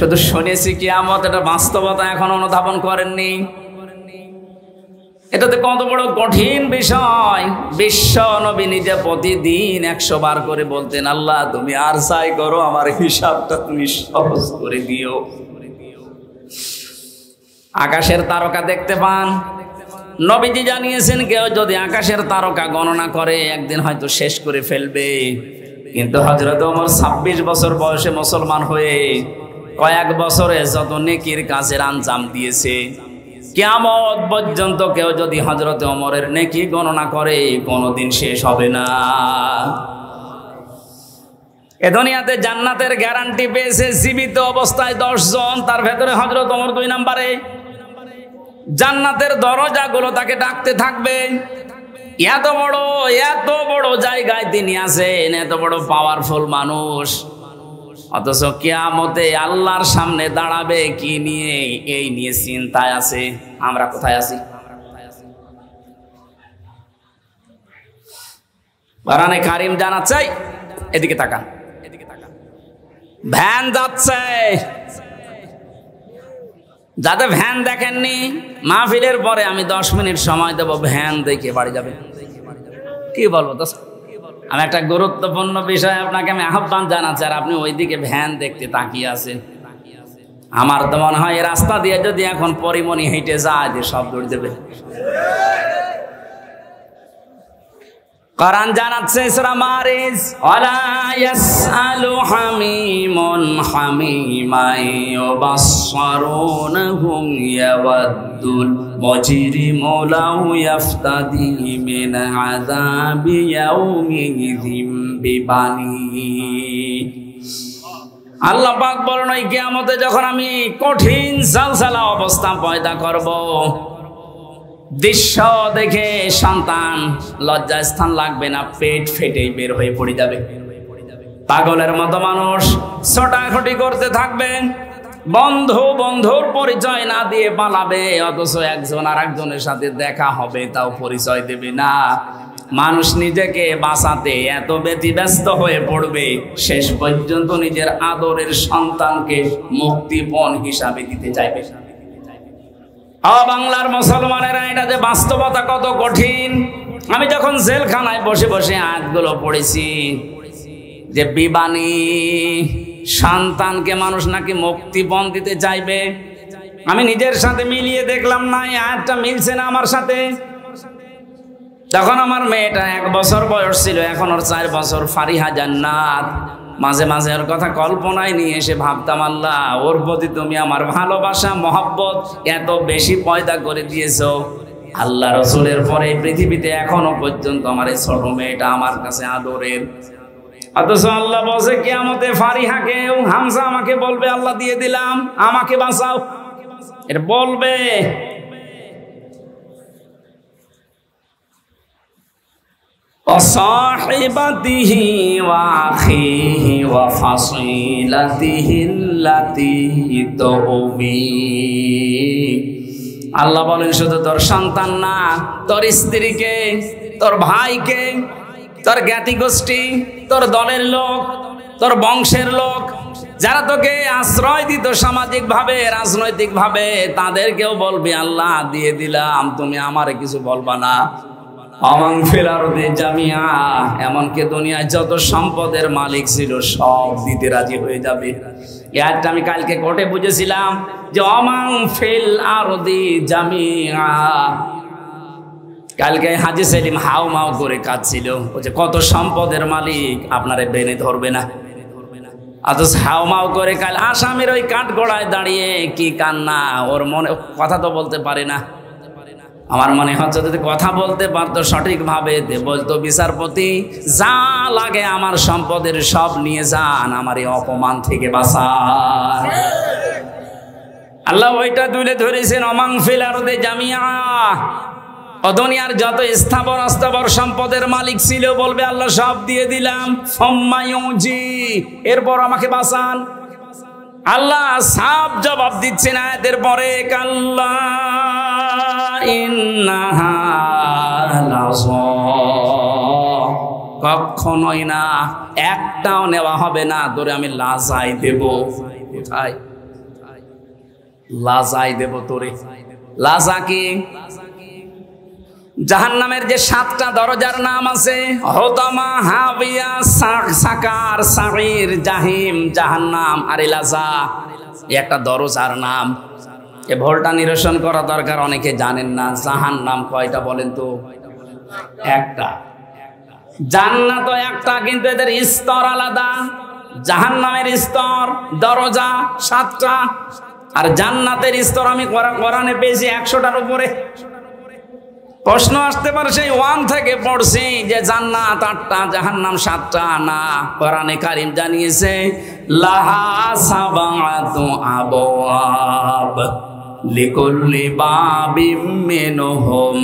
শুধু শুনেছি কিয়ামত, এটা বাস্তবতা এখন অনুধাবন করেননি। এটাতে কত বড় কঠিন বিষয়। বিশ্ব নবী নিজে প্রতিদিন 100 বার করে বলতেন, আল্লাহ তুমি আর চাই করো, আমার হিসাবটা তুমি সহজ করে দিও। আকাশের তারকা দেখতে পান, নবীজি জানিয়েছেন কেউ যদি আকাশের তারকা গণনা করে একদিন হয়তো শেষ করে ফেলবে। কিন্তু হযরত ওমর 26 বছর বয়সে মুসলমান হয়ে কয়েক বছরে যত নেকির কাজের আঞ্জাম দিয়েছে, কিয়ামত পর্যন্ত কেউ যদি হযরত ওমরের নেকি গণনা করে কোনোদিন শেষ হবে না। এ দুনিয়াতে জান্নাতের গ্যারান্টি পেয়েছে জীবিত অবস্থায় 10 জন, তার ভেতরে হযরত ওমর 2 নম্বরে। জান্নাতের দরজাগুলো তাকে ডাকতে থাকবে। এত বড় জায়গায় তিনি আছেন, এত বড় পাওয়ারফুল মানুষ, অথচ কিয়ামতে আল্লাহর সামনে দাঁড়াবে কি নিয়ে, এই নিয়ে চিন্তায় আছে। আমরা কোথায় আছি? কোরআনে কারীম জানাচ্ছে, এদিকে তাকান, ভ্যান যাচ্ছে। যাতে ভ্যান দেখেননি, মাহফিলের পরে আমি 10 মিনিট সময় দেব, ভ্যান দেখে বাড়ি যাবে। কি বলবো তো, আমি একটা গুরুত্বপূর্ণ বিষয় আপনাকে আমি আহ্বান জানাচ্ছি, আর আপনি ওইদিকে ভ্যান দেখতে তাকিয়ে আছেন। আমার তো মনে হয় এই রাস্তা দিয়ে যদি এখন পরিমণি হেঁটে যায় যে সব দৌড় দেবে। কোরআন জানাচ্ছে সূরা মারিজ, ওয়ালা ইয়াসআলু হামিমুন হামিমান ইউবাসসিরুনহুম ইয়াওয়াদ্দুল মুজরিমু লাউ ইয়াফতাদি মিন আযাবি ইয়াউমিযিম বিবানি। আল্লাহ পাক বলেন, ওই কিয়ামতে যখন আমি কঠিন সালসালা অবস্থা পয়দা করব, দৃশ্য দেখে সন্তান লজ্জা স্থান লাগবে না, পেট ফেটে বের হয়ে পড়ে যাবে। পাগলের মতো মানুষ ছোটাছুটি করতে থাকবে, বন্ধুর পরিচয় না দিয়ে পালাবে, অথচ একজন আর একজনের সাথে দেখা হবে তাও পরিচয় দেবে না। মানুষ নিজেকে বাঁচাতে এত ব্যতিব্যস্ত হয়ে পড়বে, শেষ পর্যন্ত নিজের আদরের সন্তানকে মুক্তিপণ হিসাবে দিতে চাইবে। বাংলার মুসলমানেরা, এটা যে বাস্তবতা কত কঠিন। আমি যখন জেলখানায় বসে বসে আয়াতগুলো পড়েছি যে বিবানী সন্তানকে মানুষ নাকি মুক্তিপণ দিতে চাইবে, আমি নিজের সাথে মিলিয়ে দেখলাম না এই আয়াতটা মিলছে না আমার সাথে। তখন আমার মেয়েটা 1 বছর বয়স ছিল, এখন ওর 4 বছর, ফারিহা জান্নাত। মাঝে মাঝে ওর কথা কল্পনায় নিয়ে এসে ভাবতাম, আল্লাহ ওর প্রতি তুমি আমার ভালোবাসা মহব্বত এত বেশি পয়দা করে দিয়েছো। আল্লাহ রসুলের পরে পৃথিবীতে এখনো পর্যন্ত আমার এই ছোট মেয়েটা আমার কাছে আদরের। অথচ আল্লাহ বলছে কিয়ামতে ফারিহাকেও, হামজা আমাকে বলবে আল্লাহ দিয়ে দিলাম, আমাকে বাঁচাও, এটা বলবে। وصاحبته وأخيه وفصيلته التي تؤويه। আল্লাহ বলেন শুধু তোর সন্তান না, তোর স্ত্রীকে, তোর ভাইকে, তোর জ্ঞাতি গোষ্ঠী, তোর দলের লোক, তোর বংশের লোক, যারা তোকে আশ্রয় দিত সামাজিক ভাবে, রাজনৈতিক ভাবে, তাদেরকেও বলবি আল্লাহ দিয়ে দিলাম, তুমি আমারে কিছু বলবা না। আমান ফিল আরদি জামিআ, এমনকি দুনিয়ায় যত সম্পদের মালিক ছিল সব দিতে রাজি হয়ে যাবে। এটা আমি কালকে কোর্টে বুঝেছিলাম যে আমান ফিল আরদি জামিআ। কালকে হাজী সেলিম হাউমাউ করে কাঁদছিল, বলছে কত সম্পদের মালিক আপনারে বেনে ধরবে না। অথচ হাউমাউ করে কাল আসামির ওই কাঠগড়ায় দাঁড়িয়ে কি কান্না, ওর মনে কথা তো বলতে পারে না। আমার মনে হচ্ছে যদি কথা বলতে পারতো সঠিকভাবে, বলতো বিচারপতি যা লাগে আমার সম্পদের সব নিয়ে যান, আমার এই অপমান থেকে বাঁচান। আল্লাহ ওইটা তুলে ধরেছেন অমাং ফিল আরদি জামিআ। দুনিয়ার যত স্থাবর অস্থাবর সম্পদের মালিক ছিল বলবে আল্লাহ সব দিয়ে দিলাম, ফম্মায়ুজি, এরপর আমাকে বাঁচান। আল্লাহ সাফ জবাব দিচ্ছেন আয়াতের পরে, কাল্লা ইন্নাহা লাযা, কখনোই না, একটাও নেওয়া হবে না, তোরে আমি লাজাই দেব। কোথায়? লাজাই দেব তোরে। লাজা কি? জাহান্নামের যে 7টা দরজার নাম আছে, হোতামা, হাবিয়া, সাকার, সাঈর, জাহিম, জাহান্নাম আর লাজা, একটা দরজার নাম। এ ভুলটা নিরসন করা দরকার, অনেকে জানেন না। জাহান্নাম কয়টা বলেন তো? একটা। জান্নাত একটা, কিন্তু এদের স্তর আলাদা। জাহান্নামের স্তর, দরজা 7টা, আর জান্নাতের স্তর আমি কোরআনে পেয়েছি 100টার উপরে। প্রশ্ন আসতে পারে সেই 1 থেকে পড়ছি যে জান্নাত 8টা, জাহান্নাম 7টা। না, কোরআনে কারীম জানিয়েছে লাহা সাবাতু আবওয়াব লিকুল্লি বাবিম মিনহুম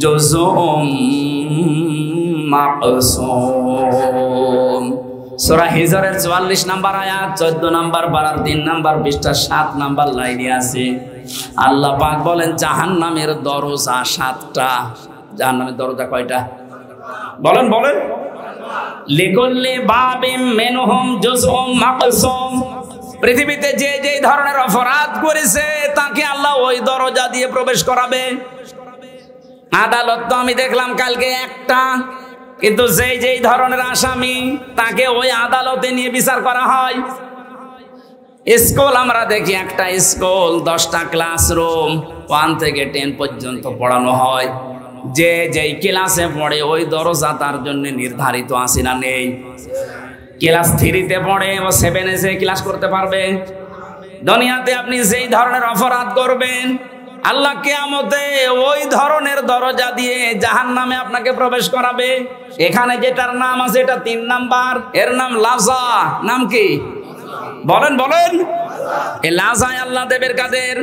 জুজউম মাকসুম। সূরা হিজরের 44 নম্বর আয়াত, 14 নম্বর পারার 3 নম্বর পৃষ্ঠা 7 নম্বর লাইনে আছে। আল্লাহ পাক বলেন জাহান্নামের দরজা 7টা। জাহান্নামের দরজা কয়টা বলেন? বলেন। লিকুল্লি বাবিম মিনহুম জুজউম মাকসুম। পৃথিবীতে যে যে ধরনের অপরাধ করেছে তাকে আল্লাহ ওই দরজা দিয়ে প্রবেশ করাবে। আদালত তো আমি দেখলাম কালকে একটা, কিন্তু যেই যেই ধরনের আসামি তাকে ওই আদালতে নিয়ে বিচার করা হয়। স্কুল আমরা দেখি, একটা স্কুল 10টা ক্লাসরুম, 1 থেকে 10 পর্যন্ত পড়ানো হয়। যে যেই ক্লাসে পড়ে ওই দরজা তার জন্য নির্ধারিত আছে না নেই? ক্লাস 3-তে পড়ে ও 7-এ যে ক্লাস করতে পারবে। দুনিয়াতে আপনি যেই ধরনের অপরাধ করবেন আল্লাহ কিয়ামতে ওই ধরনের দরজা দিয়ে জাহান্নামে আপনাকে প্রবেশ করাবে। এখানে যেটার নাম আছে এটা 3 নাম্বার, এর নাম লাজা। নাম কি বলেন? বলেন। এই লাজায় আল্লাহ দেবের কাদের?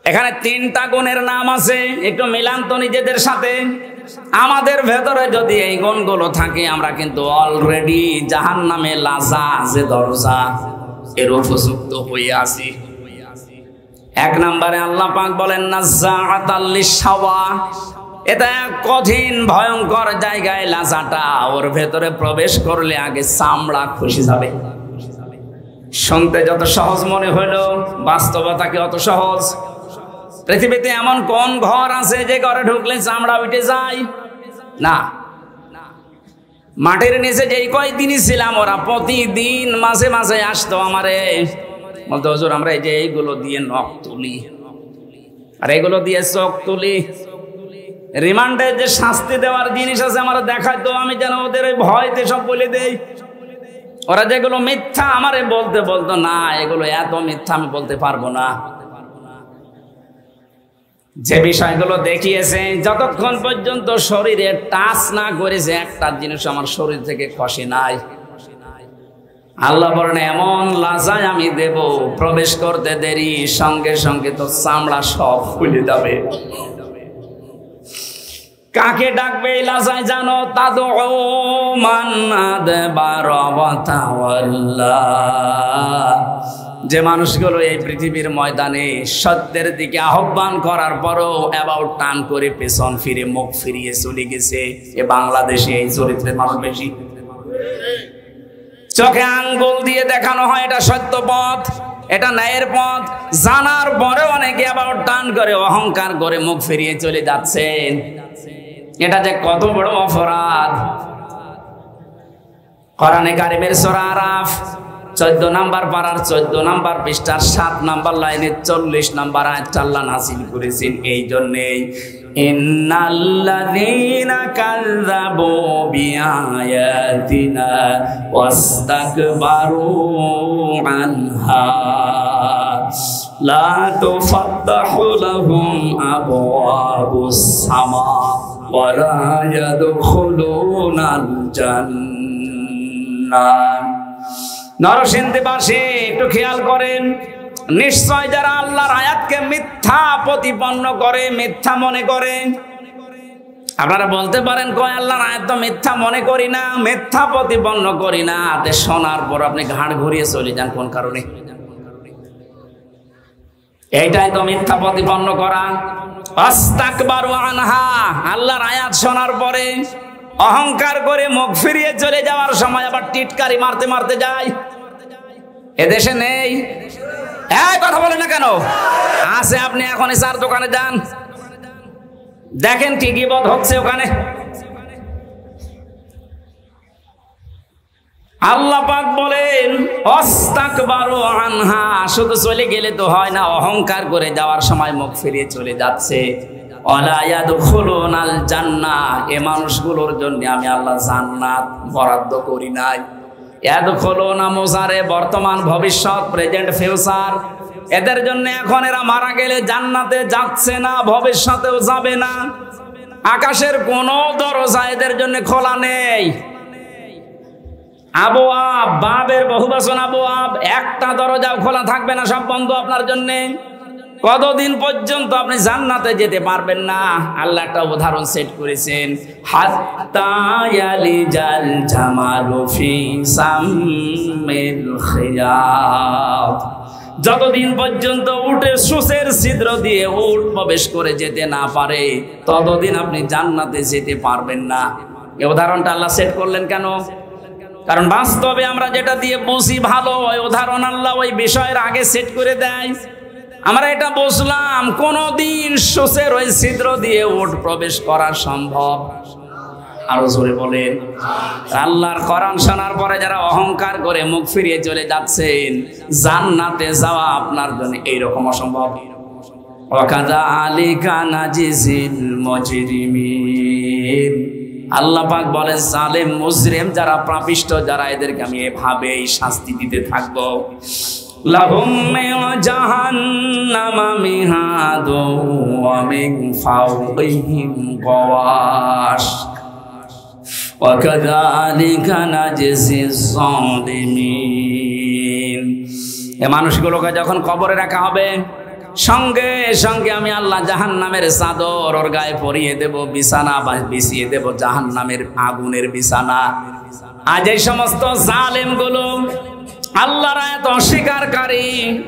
এখানে 3টা গুণের নাম আছে, একটু মিলান তো নিজেদের সাথে। আমাদের ভেতরে যদি এই গুণগুলো থাকে আমরা কিন্তু অলরেডি জাহান্নামে লাজা যে দরজা এর উপযুক্ত হয়ে আছি। 1 নম্বরে আল্লাহ পাক বলেন নাযাআতাল লিশাওয়া। এটা এক কঠিন ভয়ঙ্কর জায়গায় লাজাটা, ওর ভেতরে প্রবেশ করলে আগে চামড়া খসে যাবে। শুনতে যত সহজ মনে হলো, বাস্তবতা কি অত সহজ? পৃথিবীতে এমন কোন ঘর আছে যে ঘরে ঢুকলে চামড়া উঠে যায়? না। মাটির নিচে যেই কয়দিনই ছিলাম ওরা প্রতিদিন মাঝে মাঝে আসতো আমারে, বলতো হুজুর আমরা এই যে এইগুলো দিয়ে নখ তুলি আর এগুলো দিয়ে চোখ তুলি। রিমান্ডে যে শাস্তি দেওয়ার জিনিস আছে আমার দেখাইতো, আমি যেন ওদের ওই ভয়তে সব বলে দেই। ওরা যেগুলো মিথ্যা আমারে বলতে বলতো না এগুলো এত মিথ্যা আমি বলতে পারবো না। যে বিষয়গুলো দেখিয়েছে যতক্ষণ পর্যন্ত শরীরে টাচ না করেছে একটা জিনিস আমার শরীর থেকে খসে নাই। আল্লাহ বলেন এমন লাজায় আমি দেব, প্রবেশ করতে দেরি সঙ্গে সঙ্গে তো চামড়া সব খুলে যাবে। কাকে ডাকবে এই লাজায় জানো? তাদউ মান আদবারা ওয়া তাওয়াল্লা। যে মানুষগুলো এই পৃথিবীর ময়দানে সত্যের দিকে আহ্বান করার পরও অ্যাবাউট টার্ন করে পেছন ফিরে মুখ ফিরিয়ে চলে গেছে, এ বাংলাদেশে এই চরিত্রের মানুষ বেশি। চোখে আঙ্গুল দিয়ে দেখানো হয় এটা সত্য পথ, এটা ন্যায়ের পথ, জানার পরে অনেকে অ্যাবাউট টার্ন করে অহংকার করে মুখ ফিরিয়ে চলে যাচ্ছেন। এটা যে কত বড় অপরাধ। কোরআনে কারিমের সূরা আরাফ 14 নম্বর পারার 14 নম্বর পৃষ্ঠার 7 নম্বর লাইনে 40 নম্বর আয়াত আল্লাহ নাযিল করেছেন এই জন্যই, ইন্নাল্লাযীনা কাযযাবু বিআয়াতিনা ওয়াস্তাকবারু আনহা লা তুফাত্তাহু লাহুম আবওয়াবুস সামা ওয়া লা ইয়াদখুলুনাল জান্নাহ। নরসিংদীবাসী একটু খেয়াল করেন, নিশ্চয় যারা আল্লাহর আয়াতকে মিথ্যা প্রতিপন্ন করে, মিথ্যা মনে করে। আপনারা বলতে পারেন কয় আল্লাহর আয়াত তো মিথ্যা মনে করি না, মিথ্যা প্রতিপন্ন করি না। শোনার পর আপনি ঘাড় ঘুরিয়ে চলে যান কোন কারণে? এইটাই তো মিথ্যা প্রতিপন্ন করা। আস্তাকবারু আনহা, আল্লাহর আয়াত শোনার পরে অহংকার করে মুখ ফিরিয়ে চলে যাওয়ার সময় আবার টিটকারি মারতে মারতে যায়। এদেশে নেই। কথা বলেন না কেন? আছে। আপনি এখন চার দোকানে যান, দেখেন কি গীবত হচ্ছে ওখানে। আল্লাহ পাক বলেন অস্তাকবারু আনহা, শুধু চলে গেলে তো হয় না, অহংকার করে যাওয়ার সময় মুখ ফিরিয়ে চলে যাচ্ছে। ওয়ালা ইয়াদখুলুনাল জান্নাহ, এই মানুষগুলোর জন্য আমি আল্লাহ জান্নাত বরাদ্দ করি নাই। ইয়াদখুলুনা মুজারে, বর্তমান ভবিষ্যৎ, প্রেজেন্ট ফিউচার। এদের জন্য এখন এরা মারা গেলে জান্নাতে যাচ্ছে না, ভবিষ্যতেও যাবে না। আকাশের কোন দরজা এদের জন্য খোলা নেই। আবওয়াব, বাবের বহুবচন আবওয়াব, একটা দরজাও খোলা থাকবে না, সব বন্ধ আপনার জন্য। কতদিন পর্যন্ত আপনি জান্নাতে যেতে পারবেন না? আল্লাহ একটা উদাহরণ সেট করেছেন, হাত্তা ইয়ালিজাল জামালু ফি সাম্মিল খিয়াত, যতদিন পর্যন্ত উটের সূচের ছিদ্র দিয়ে উট প্রবেশ করে যেতে না পারে, ততদিন আপনি জান্নাতে যেতে পারবেন না। এই উদাহরণটা আল্লাহ সেট করলেন কেন? কারণ বাস্তবে আমরা যেটা দিয়ে বুঝি ভালো, ওই উদাহরণ আল্লাহ ওই বিষয়ের আগে সেট করে দেয়। আমরা এটা বুঝলাম কোনদিন সূচের ওই ছিদ্র দিয়ে উট প্রবেশ করা সম্ভব? আরো জোরে বলেন। আল্লাহর কোরআন শোনার পরে যারা অহংকার করে মুখ ফিরিয়ে চলে যাচ্ছেন, জান্নাতে যাওয়া আপনার জন্য এইরকম অসম্ভব। ওয়াকাযালিকা নাজিজিল মুজরিমিন, আল্লাহ পাক বলেন জালেম মুজরিম যারা, পাপিষ্ঠ যারা, এদেরকে আমি এভাবেই শাস্তি দিতে থাকবো। লাহুম মিন জাহান্নামা মিহাদু ওয়া মিন ফাওকিহিম গাওয়াশ ওয়া কাযালিকা নাজজিজ যালিমিন। এই মানুষগুলোকে যখন কবরে রাখা হবে, সঙ্গে সঙ্গে আমি আল্লাহ জাহান্নামের চাদর ওর গায়ে পরিয়ে দেব, বিছানা বিছিয়ে দেব জাহান্নামের আগুনের বিছানা। আজ এই সমস্ত জালেম গুলো আল্লাহর আয়াত অস্বীকারী,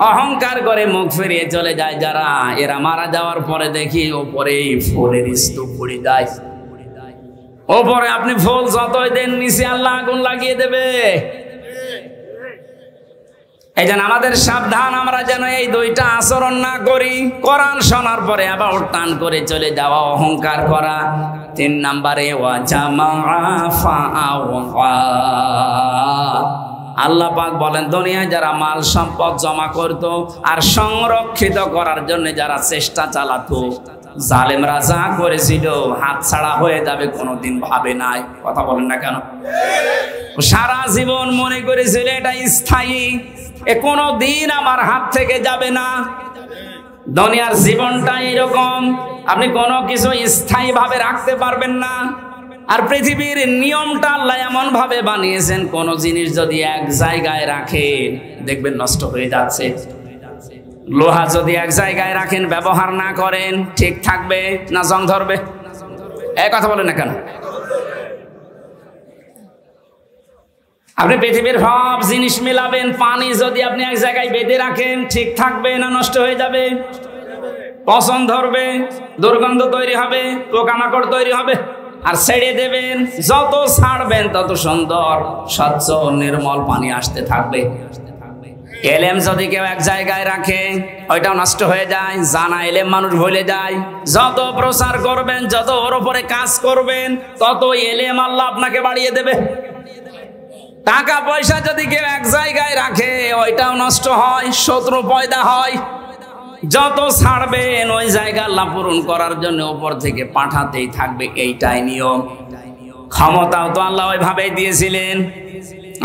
অহংকার করে মুখ ফিরিয়ে চলে যায় যারা, এরা মারা যাওয়ার পরে দেখি ওপরে ফুলের স্তূপ পড়ে যায়। ওপরে আপনি ফুল যতই দেন, নিচে আল্লাহ আগুন লাগিয়ে দেবে। এই জন্য আমাদের সাবধান, আমরা যেন এই দুইটা আচরণ না করি। কোরআন শোনার পরে আবার টান করে চলে যাওয়া, অহংকার করা। 3 নম্বরে আল্লাহ পাক বলেন দুনিয়ায় যারা মাল সম্পদ জমা করত আর সংরক্ষিত করার জন্য যারা চেষ্টা চালাতো, জালেমরা যা করেছিল হাত ছাড়া হয়ে যাবে কোনোদিন ভাবে নাই। কথা বলেন না কেন? সারা জীবন মনে করেছিল এটা স্থায়ী, এ কোনো দিন আমার হাত থেকে যাবে না। দুনিয়ার জীবনটা এরকম, আপনি কোনো কিছু স্থায়ী ভাবে রাখতে পারবেন না। আর পৃথিবীর নিয়মটা আল্লাহ এমন ভাবে বানিয়েছেন, কোন জিনিস যদি এক জায়গায় রাখেন দেখবেন নষ্ট হয়ে যাচ্ছে। লোহা যদি এক জায়গায় রাখেন, ব্যবহার না করেন, ঠিক থাকবে না জং ধরবে? এই কথা বলেন না কেন? আপনি পৃথিবীর সব জিনিস মিলাবেন, পানি যদি আপনি এক জায়গায় বেঁধে রাখেন, ঠিক থাকবে না নষ্ট হয়ে যাবে? পচন ধরবে, দুর্গন্ধ তৈরি হবে, পোকামাকড় তৈরি হবে। আর ছেড়ে দেবেন, যত ছাড়বেন তত সুন্দর স্বচ্ছ নির্মল পানি আসতে থাকবে। এলেম যদি কেউ এক জায়গায় রাখে, ওইটাও নষ্ট হয়ে যায়। জানা এলেম মানুষ ভুলে যায়। যত প্রচার করবেন, যত ওর উপরে কাজ করবেন, তত এলেম আল্লাহ আপনাকে বাড়িয়ে দেবে। টাকা পয়সা যদি কেউ এক জায়গায় রাখে, ওইটাও নষ্ট হয়, শত্রু পয়দা হয়। যত ছাড়বেন ওই জায়গা আল্লাহ পূরণ করার জন্য উপর থেকে পাঠাতেই থাকবে, এইটাই নিয়ম। ক্ষমতাও তো আল্লাহ ওইভাবেই দিয়েছিলেন।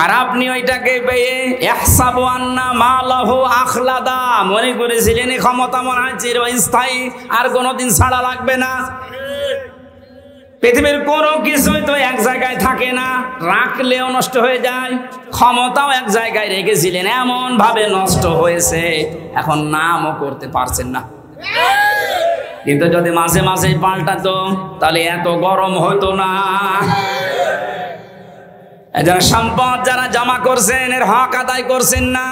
আর আপনি ওইটাকে পেয়ে ইহসাবু আন্না মালাহু আখলাদা, মনে করেছিলেন এই ক্ষমতা মনে হয় চিরস্থায়ী, আর কোনোদিন ছাড়া লাগবে না। পৃথিবীর কোনো কিছুই তো এক জায়গায় থাকে না, রাখলেও নষ্ট হয়ে যায়। ক্ষমতাও এক জায়গায় রেখেছিলেন, এমন ভাবে নষ্ট হয়েছে এখন নামও করতে পারছেন না। কিন্তু যদি মাঝে মাঝে পাল্টাতো তাহলে এত গরম হতো না। যারা সম্পদ যারা জমা করছেন, এর হক আদায় করছেন না।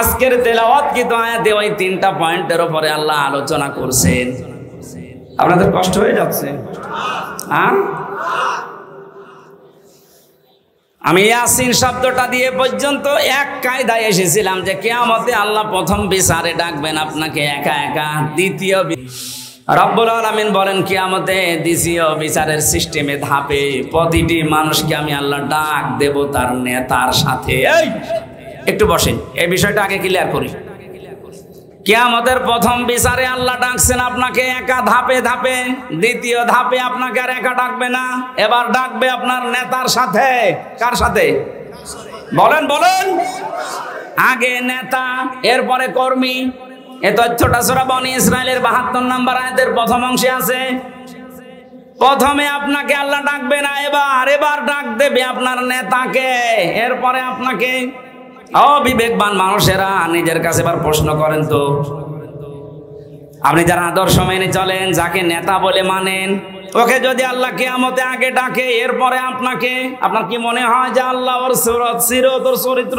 আজকের তেলাওয়াত কিন্তু আয়াতে ওই 3টা পয়েন্টের উপরে আল্লাহ আলোচনা করছেন। আপনাদের কষ্ট হয়ে যাচ্ছে? আমি ইয়াসিন শব্দটা দিয়ে পর্যন্ত এক কায়দায় এসেছিলাম যে কিয়ামতে আল্লাহ প্রথম বিচারে ডাকবেন আপনাকে একা একা, দ্বিতীয় রব্বুল আলামিন বলেন কিয়ামতে দ্বিতীয় বিচারের সিস্টেমে ধাপে প্রতিটি মানুষকে আমি আল্লাহ ডাক দেব তার নেতার সাথে। এই একটু বসেন, এই বিষয়টা আগে ক্লিয়ার করি। কিয়ামতের প্রথম বিচারে আল্লাহ ডাকছেন আপনাকে একা ধাপে ধাপে, দ্বিতীয় ধাপে আপনাকে আর একা ডাকবে না, এবার ডাকবে আপনার নেতার সাথে। কার সাথে বলেন বলেন? আগে নেতা, এরপরে কর্মী। এ তথ্যটা সূরা বনী ইসরাইলের ৭২ নম্বর আয়াতের প্রথম অংশে আছে। প্রথমে আপনাকে আল্লাহ ডাকবে না, এবার ডাক দেবে আপনার নেতাকে, এরপরে আপনাকে। অবিবেকবান মানুষেরা নিজের কাছে এবার প্রশ্ন করেন তো, আপনি যারা আদর্শ মেনে চলেন, যাকে নেতা বলে মানেন, ওকে যদি আল্লাহ কিয়ামতে আগে ডাকে এরপরে আপনাকে, আপনার কি মনে হয় যে আল্লাহ ওর সিরত ওর চরিত্র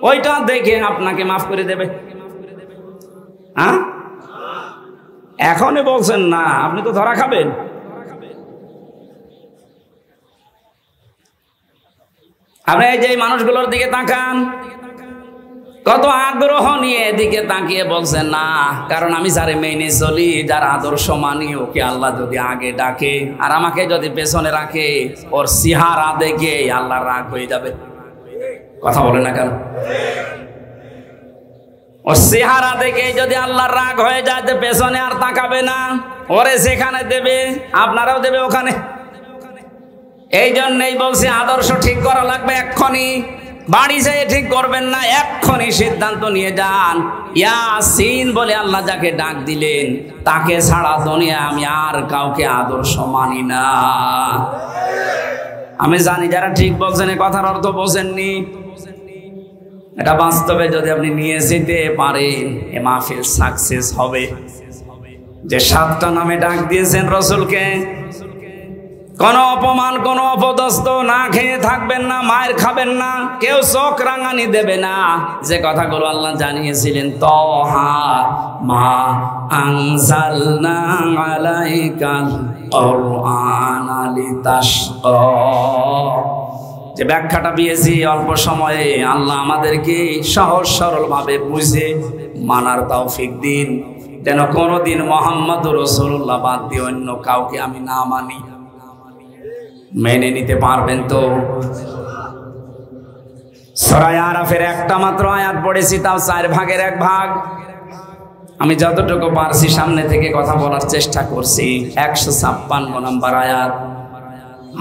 ওইটা দেখে আপনাকে মাফ করে দেবে? হ্যাঁ, এখনই বলছেন না, আপনি তো ধরা খাবেন। আপনি এই যে মানুষগুলোর দিকে তাকান, কত আগ্রহ নিয়ে এদিকে তাকিয়ে বলছেন না, কারণ আমি যারে মেনে চলি, যার আদর্শ মানি, ওকে আল্লাহ যদি আগে ডাকে আর আমাকে যদি পেছনে রাখে, ওর সিহারা দেখে আল্লাহ রাগ হয়ে যাবে। কথা বলে না কেন? ওর চেহারা দেখে যদি আল্লাহর রাগ হয়ে যায়, পেছনে আর তাকাবে না, ওরে সেখানে দেবে, আপনারাও দেবে ওখানে। এই জন্যই বলছি আদর্শ ঠিক করা লাগবে এক্ষুনি। বাড়ি যেয়ে ঠিক করবেন না, এক্ষুনি সিদ্ধান্ত নিয়ে যান। ইয়াসিন বলে আল্লাহ যাকে ডাক দিলেন, তাকে ছাড়া দুনিয়া আমি আর কাউকে আদর্শ মানি না। আমি জানি যারা ঠিক বলছেন, এ কথার অর্থ বোঝেননি। এটা বাস্তবে যদি আপনি নিয়ে যেতে পারেন, এ মাহফিল সাকসেস হবে। যে 7টা নামে ডাক দিয়েছেন রসুলকে, কোন অপমান, কোন অপদস্থ না খেয়ে থাকবেন না, মায়ের খাবেন না, কেউ চোখ রাঙানি দেবে না। যে কথাগুলো আল্লাহ জানিয়েছিলেন, তহা মা আনজালনা আলাইকাল কুরআনা লিতাশকা, যে ব্যাখ্যাটা পেয়েছি অল্প সময়ে, আল্লাহ আমাদেরকে সহজ সরল ভাবে বুঝে মানার তৌফিক দিন, যেন কোনোদিন মুহাম্মদুর রাসূলুল্লাহ বাদ দিয়ে অন্য কাউকে আমি না মানি। মেনে নিতে পারবেন তো? সূরা আরাফের একটা মাত্র আয়াত পড়েছি, তাও 4 ভাগের 1 ভাগ। আমি যতটুকু পারছি সামনে থেকে কথা বলার চেষ্টা করছি। 156 নম্বর আয়াত।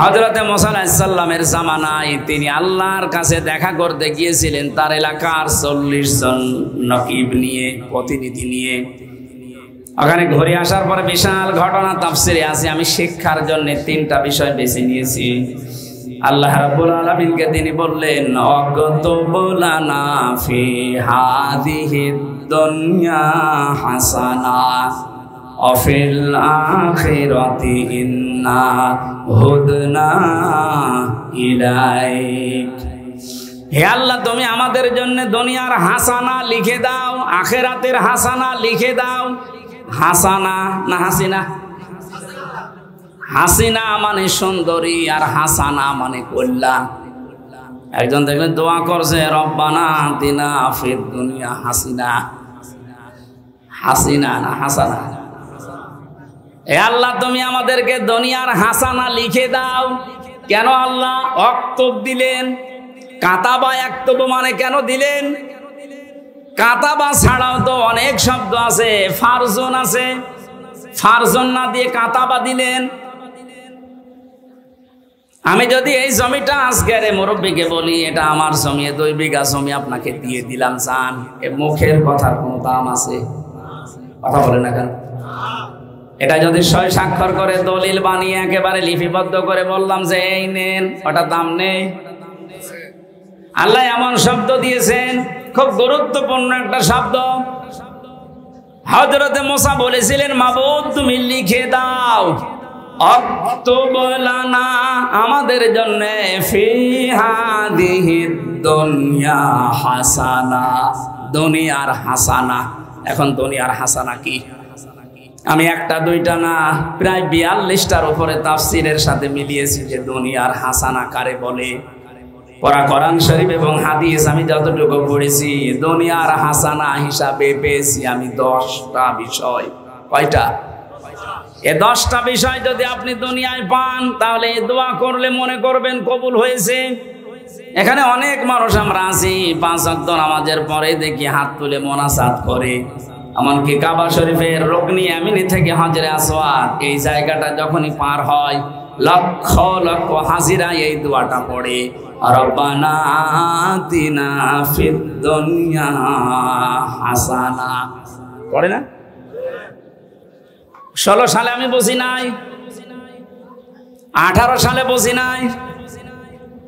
হযরতে মুসা আলাইহিস সালামের জামানায় তিনি আল্লাহর কাছে দেখা করতে গিয়েছিলেন, তার এলাকার 40 জন নকিব নিয়ে, প্রতিনিধি নিয়ে। ওখানে ঘুরে আসার পরে বিশাল ঘটনা তাফসিরে আছে। আমি শিক্ষার জন্য 3টা বিষয় বেছে নিয়েছি। আল্লাহ রাব্বুল আলামিনকে তিনি বললেন, অগতব লানা ফি হাযিহিদ দুনিয়া হাসানা ওয়া ফিল আখিরাতি ইন্না হুদনা ইলাইক। হে আল্লাহ, তুমি আমাদের জন্য দুনিয়ার হাসানা লিখে দাও, আখিরাতের হাসানা লিখে দাও। হাসানা না হাসিনা? হাসিনা মানে সুন্দরী, আর হাসানা মানে কল্যাণ। একজন দেখলেন দোয়া করছে, রব্বানা আতিনা ফিদ দুনিয়া হাসিনা। হাসিনা না হাসানা? এ আল্লাহ, তুমি আমাদেরকে দুনিয়ার হাসানা লিখে দাও। কেন আল্লাহ অক্তব দিলেন? কাতাবা একতব মানে কেন দিলেন? কাতাবা ছাড়াও তো অনেক শব্দ আছে, ফারজন আছে, ফারজন না দিয়ে কাতাবা দিলেন। আমি যদি এই জমিটা আজকের মুরব্বীকে বলি, এটা আমার জমি, 2 বিঘা জমি আপনাকে দিয়ে দিলাম, জান, এ মুখের কথার কোনো দাম আছে? কথা বলে না কেন? এটা যদি 6 স্বাক্ষর করে দলিল বানিয়ে একেবারে লিপিবদ্ধ করে বললাম যে এই নেন, ওটা দাম নেই। আল্লাহ এমন শব্দ দিয়েছেন, খুব গুরুত্বপূর্ণ একটা শব্দ। হযরতে মুসা বলেছিলেন, মাবুদ তুমি লিখে দাও, অক্তব লানা আমাদের জন্য, ফি হাযিহিদ দুনিয়া হাসানা, দুনিয়ার হাসানা। এখন দুনিয়ার হাসানা কি? আমি 1টা 2টা না, প্রায় 42টার উপরে তাফসীরের সাথে মিলিয়েছি যে দুনিয়ার হাসানা কারে বলে। পড়া কোরআন শরীফ এবং হাদিস আমি যতটুকু পড়েছি, দুনিয়ার হাসানা হিসাবে পেয়েছি আমি 10টা বিষয়। কয়টা? এই 10টা বিষয় যদি আপনি দুনিয়ায় পান, তাহলে দোয়া করলে মনে করবেন কবুল হয়েছে। এখানে অনেক মানুষ আমরা আছি 5 ওয়াক্ত নামাজের পরে দেখি হাত তুলে মোনাজাত করে, এমনকি কাবা শরীফের রুকনি ইয়ামিনি থেকে হাজরে আসওয়াদ এই জায়গাটা যখনই পার হয়, লক্ষ লক্ষ হাজিরা এই দোয়াটা পড়ে, রব্বানা আতিনা ফিদ দুনিয়া হাসানা। পড়ে না? 16 সালে আমি বুঝি নাই, 18 সালে বুঝি নাই,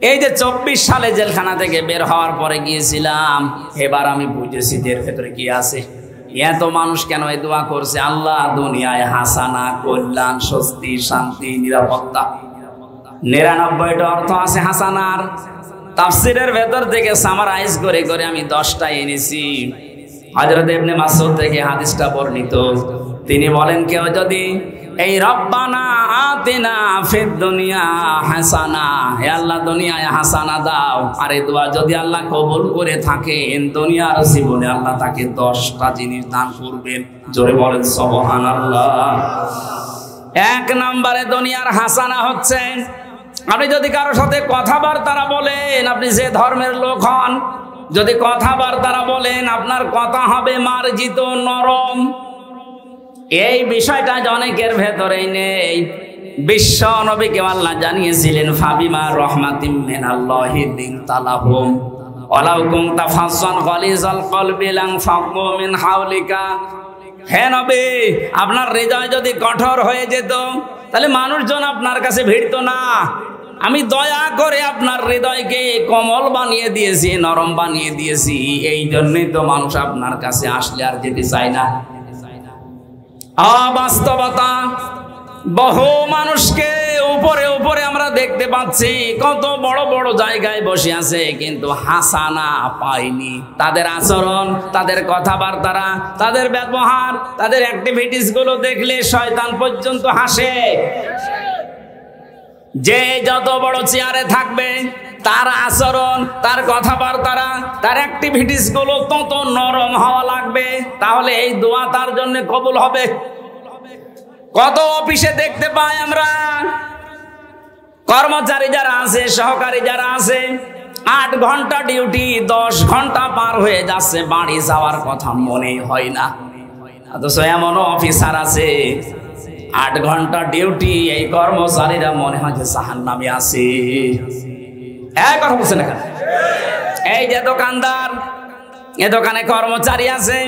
এই যে 24 সালে জেলখানা থেকে বের হওয়ার পরে গিয়েছিলাম, এবার আমি বুঝেছি এর ভেতরে কি আছে। এত মানুষ কেন এই দোয়া করছে? আল্লাহ দুনিয়ায় হাসানা, কল্যাণ, স্বস্তি, শান্তি, নিরাপত্তা। 99টা অর্থ আছে হাসানার। তাফসীরের ভেতর থেকে সামারাইজ করে করে আমি 10টা এনেছি। হযরত ইবনে মাসউদ থেকে হাদিসটা বর্ণিত, তিনি বলেন কেউ যদি এই রব্বানা আতিনা ফিদ দুনিয়া হাসানা, হে আল্লাহ দুনিয়ায় হাসানা দাও, আর এই দোয়া যদি আল্লাহ কবুল করে থাকেন, দুনিয়ার জীবনে আল্লাহ তাকে 10টা জিনিস দান করবেন। জোরে বলেন সুবহানাল্লাহ। 1 নম্বরে দুনিয়ার হাসানা হচ্ছে, আপনি যদি কারো সাথে কথাবার্তা বলেন, আপনি যে ধর্মের লোক হন, যদি কথাবার্তা বলেন, আপনার কথা হবে মার্জিত, নরম। এই বিষয়টা অনেকের ভেতরেই নেই। বিশ্ব নবীকে আল্লাহ জানিয়েছিলেন, ফাবিমা রহমাতিম মিনাল্লাহি লিনতা লাহুম ওয়ালাউ কুনতা ফাজ্জান গালিজাল কলবি লানফাদ্দু মিন হাওলিকা। হে নবী, আপনার হৃদয় যদি কঠোর হয়ে যেত, তাহলে মানুষজন আপনার কাছে ভিড়তো না। আমি দয়া করে আপনার হৃদয়কে কোমল বানিয়ে দিয়েছি, নরম বানিয়ে দিয়েছি। এই জন্যই তো মানুষ আপনার কাছে আসলে আর যেতে চায় না। অবাস্তবতা, বহু মানুষকে উপরে উপরে আমরা দেখতে পাচ্ছি, কত বড় বড় জায়গায় বসে আছে, কিন্তু হাসানা পায়নি। তাদের আচরণ, তাদের কথাবার্তা, তাদের ব্যবহার, তাদের অ্যাক্টিভিটিস গুলো দেখলে শয়তান পর্যন্ত হাসে। যে যত বড় চেয়ারে থাকবে, তার আচরণ, তার কথাবার্তা, তার অ্যাক্টিভিটিস গুলো তত নরম হওয়া লাগবে, তাহলে এই দোয়া তার জন্য কবুল হবে। কত অফিসে দেখতে পাই আমরা, কর্মচারী যারা আছে, সহকারী যারা আছে, 8 ঘন্টা ডিউটি, 10 ঘন্টা পার হয়ে যাচ্ছে, বাড়ি যাওয়ার কথা মনে হয় না। অথচ এমনও অফিসার আছে 8 ঘন্টা ডিউটি, এই কর্মচারীরা মনে হয় যে জাহান্নামে আছে। এক কথা বলছেন এখানে। এই যে দোকানদার, এ দোকানে কর্মচারী আছে,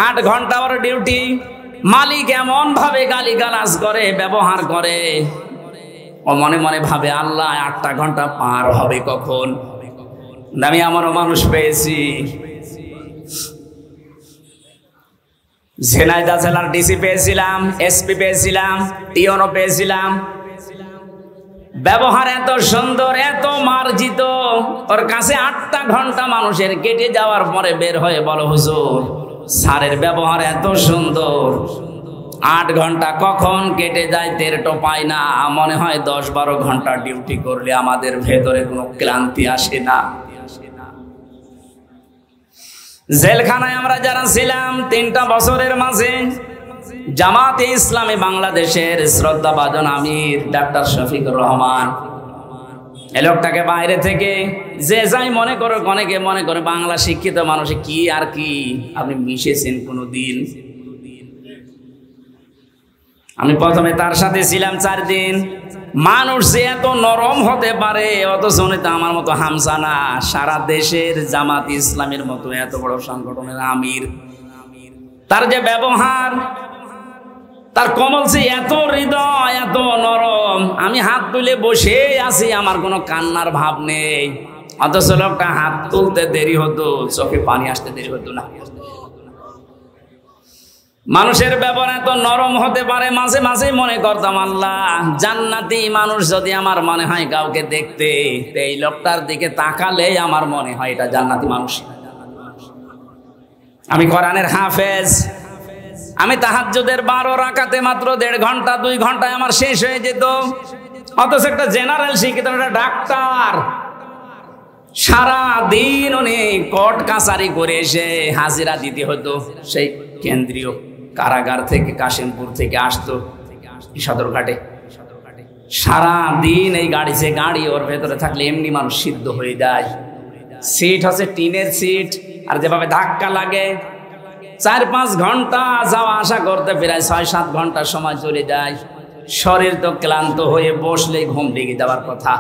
8 ঘন্টা ওর ডিউটি, মালিক এমন ভাবে গালিগালাজ করে, ব্যবহার করে, ও মনে মনে ভাবে আল্লাহ 8টা ঘন্টা পার হবে কখন। আমি আমারও মানুষ পেয়েছি, ঝিনাইদহ জেলার ডিসি পেয়েছিলাম, এসপি পেয়েছিলাম, টিওনও পেয়েছিলাম। ব্যবহার এত সুন্দর, এত মার্জিত, ওর কাছে 8টা ঘন্টা মানুষের কেটে যাওয়ার পরে বের হয়ে বলো, হুজুর স্যারের ব্যবহার এত সুন্দর, 8 ঘন্টা কখন কেটে যায় টেরটো পাই না। মনে হয় 10-12 ঘন্টা ডিউটি করলে আমাদের ভেতরে কোনো ক্লান্তি আসে না। জেলখানায় আমরা যারা ছিলাম 3টা বছরের মাঝে, জামাতে ইসলামী বাংলাদেশের শ্রদ্ধাভাজন আমির ডাক্তার শফিকুর রহমান, এই লোকটাকে বাইরে থেকে যে যাই মনে করো, অনেকে মনে করে বাংলা শিক্ষিত মানুষ কি আর কি, আপনি মিশেছেন কোনো দিন? আমি প্রথমে তার সাথে ছিলাম 4 দিন। মানুষ যে এত নরম হতে পারে, অথচ উনি তো আমার মতো হামসা না। সারা দেশের জামাত ইসলামের মতো এত বড় সংগঠনের আমির, তার যে ব্যবহার, তার কমল সে এত হৃদয়, এত নরম। আমি হাত তুলে বসে আছি, আমার কোনো কান্নার ভাব নেই, অথচ লোকটা হাত তুলতে দেরি হতো, চোখে পানি আসতে দেরি হতো না। মানুষের ব্যবহার এত নরম হতে পারে, মাঝে মাঝে মনে করতাম আল্লাহ জান্নাতি মানুষ যদি আমার মনে হয় কাউকে দেখতে, এই লোকটার দিকে তাকালে আমার মনে হয় এটা জান্নাতি মানুষ। আমি কোরআনের হাফেজ, আমি তাহাজ্জুদের 12 রাকাতে মাত্র 1.5 ঘন্টা 2 ঘন্টায় আমার শেষ হয়ে যেত, অথচ একটা জেনারেল শিক্ষিত একটা ডাক্তার সারা দিন উনি কোর্ট কাছারি করে এসে হাজিরা দিতে হতো। সেই কেন্দ্রীয় কারাগার থেকে কাশিমপুর থেকে আসতো সদরঘাটে। সারা দিন এই গাড়ি ওর ভেতরে থাকলে এমনি মানুষ সিদ্ধ হয়ে যায়। সিট হচ্ছে টিনের সিট, আর যেভাবে ধাক্কা লাগে 4-5 ঘন্টা যাওয়া আসা করতে প্রায় 6-7 ঘন্টা সময় চলে যায়। শরীর তো ক্লান্ত হয়ে বসলেই ঘুম লেগে যাওয়ার কথা।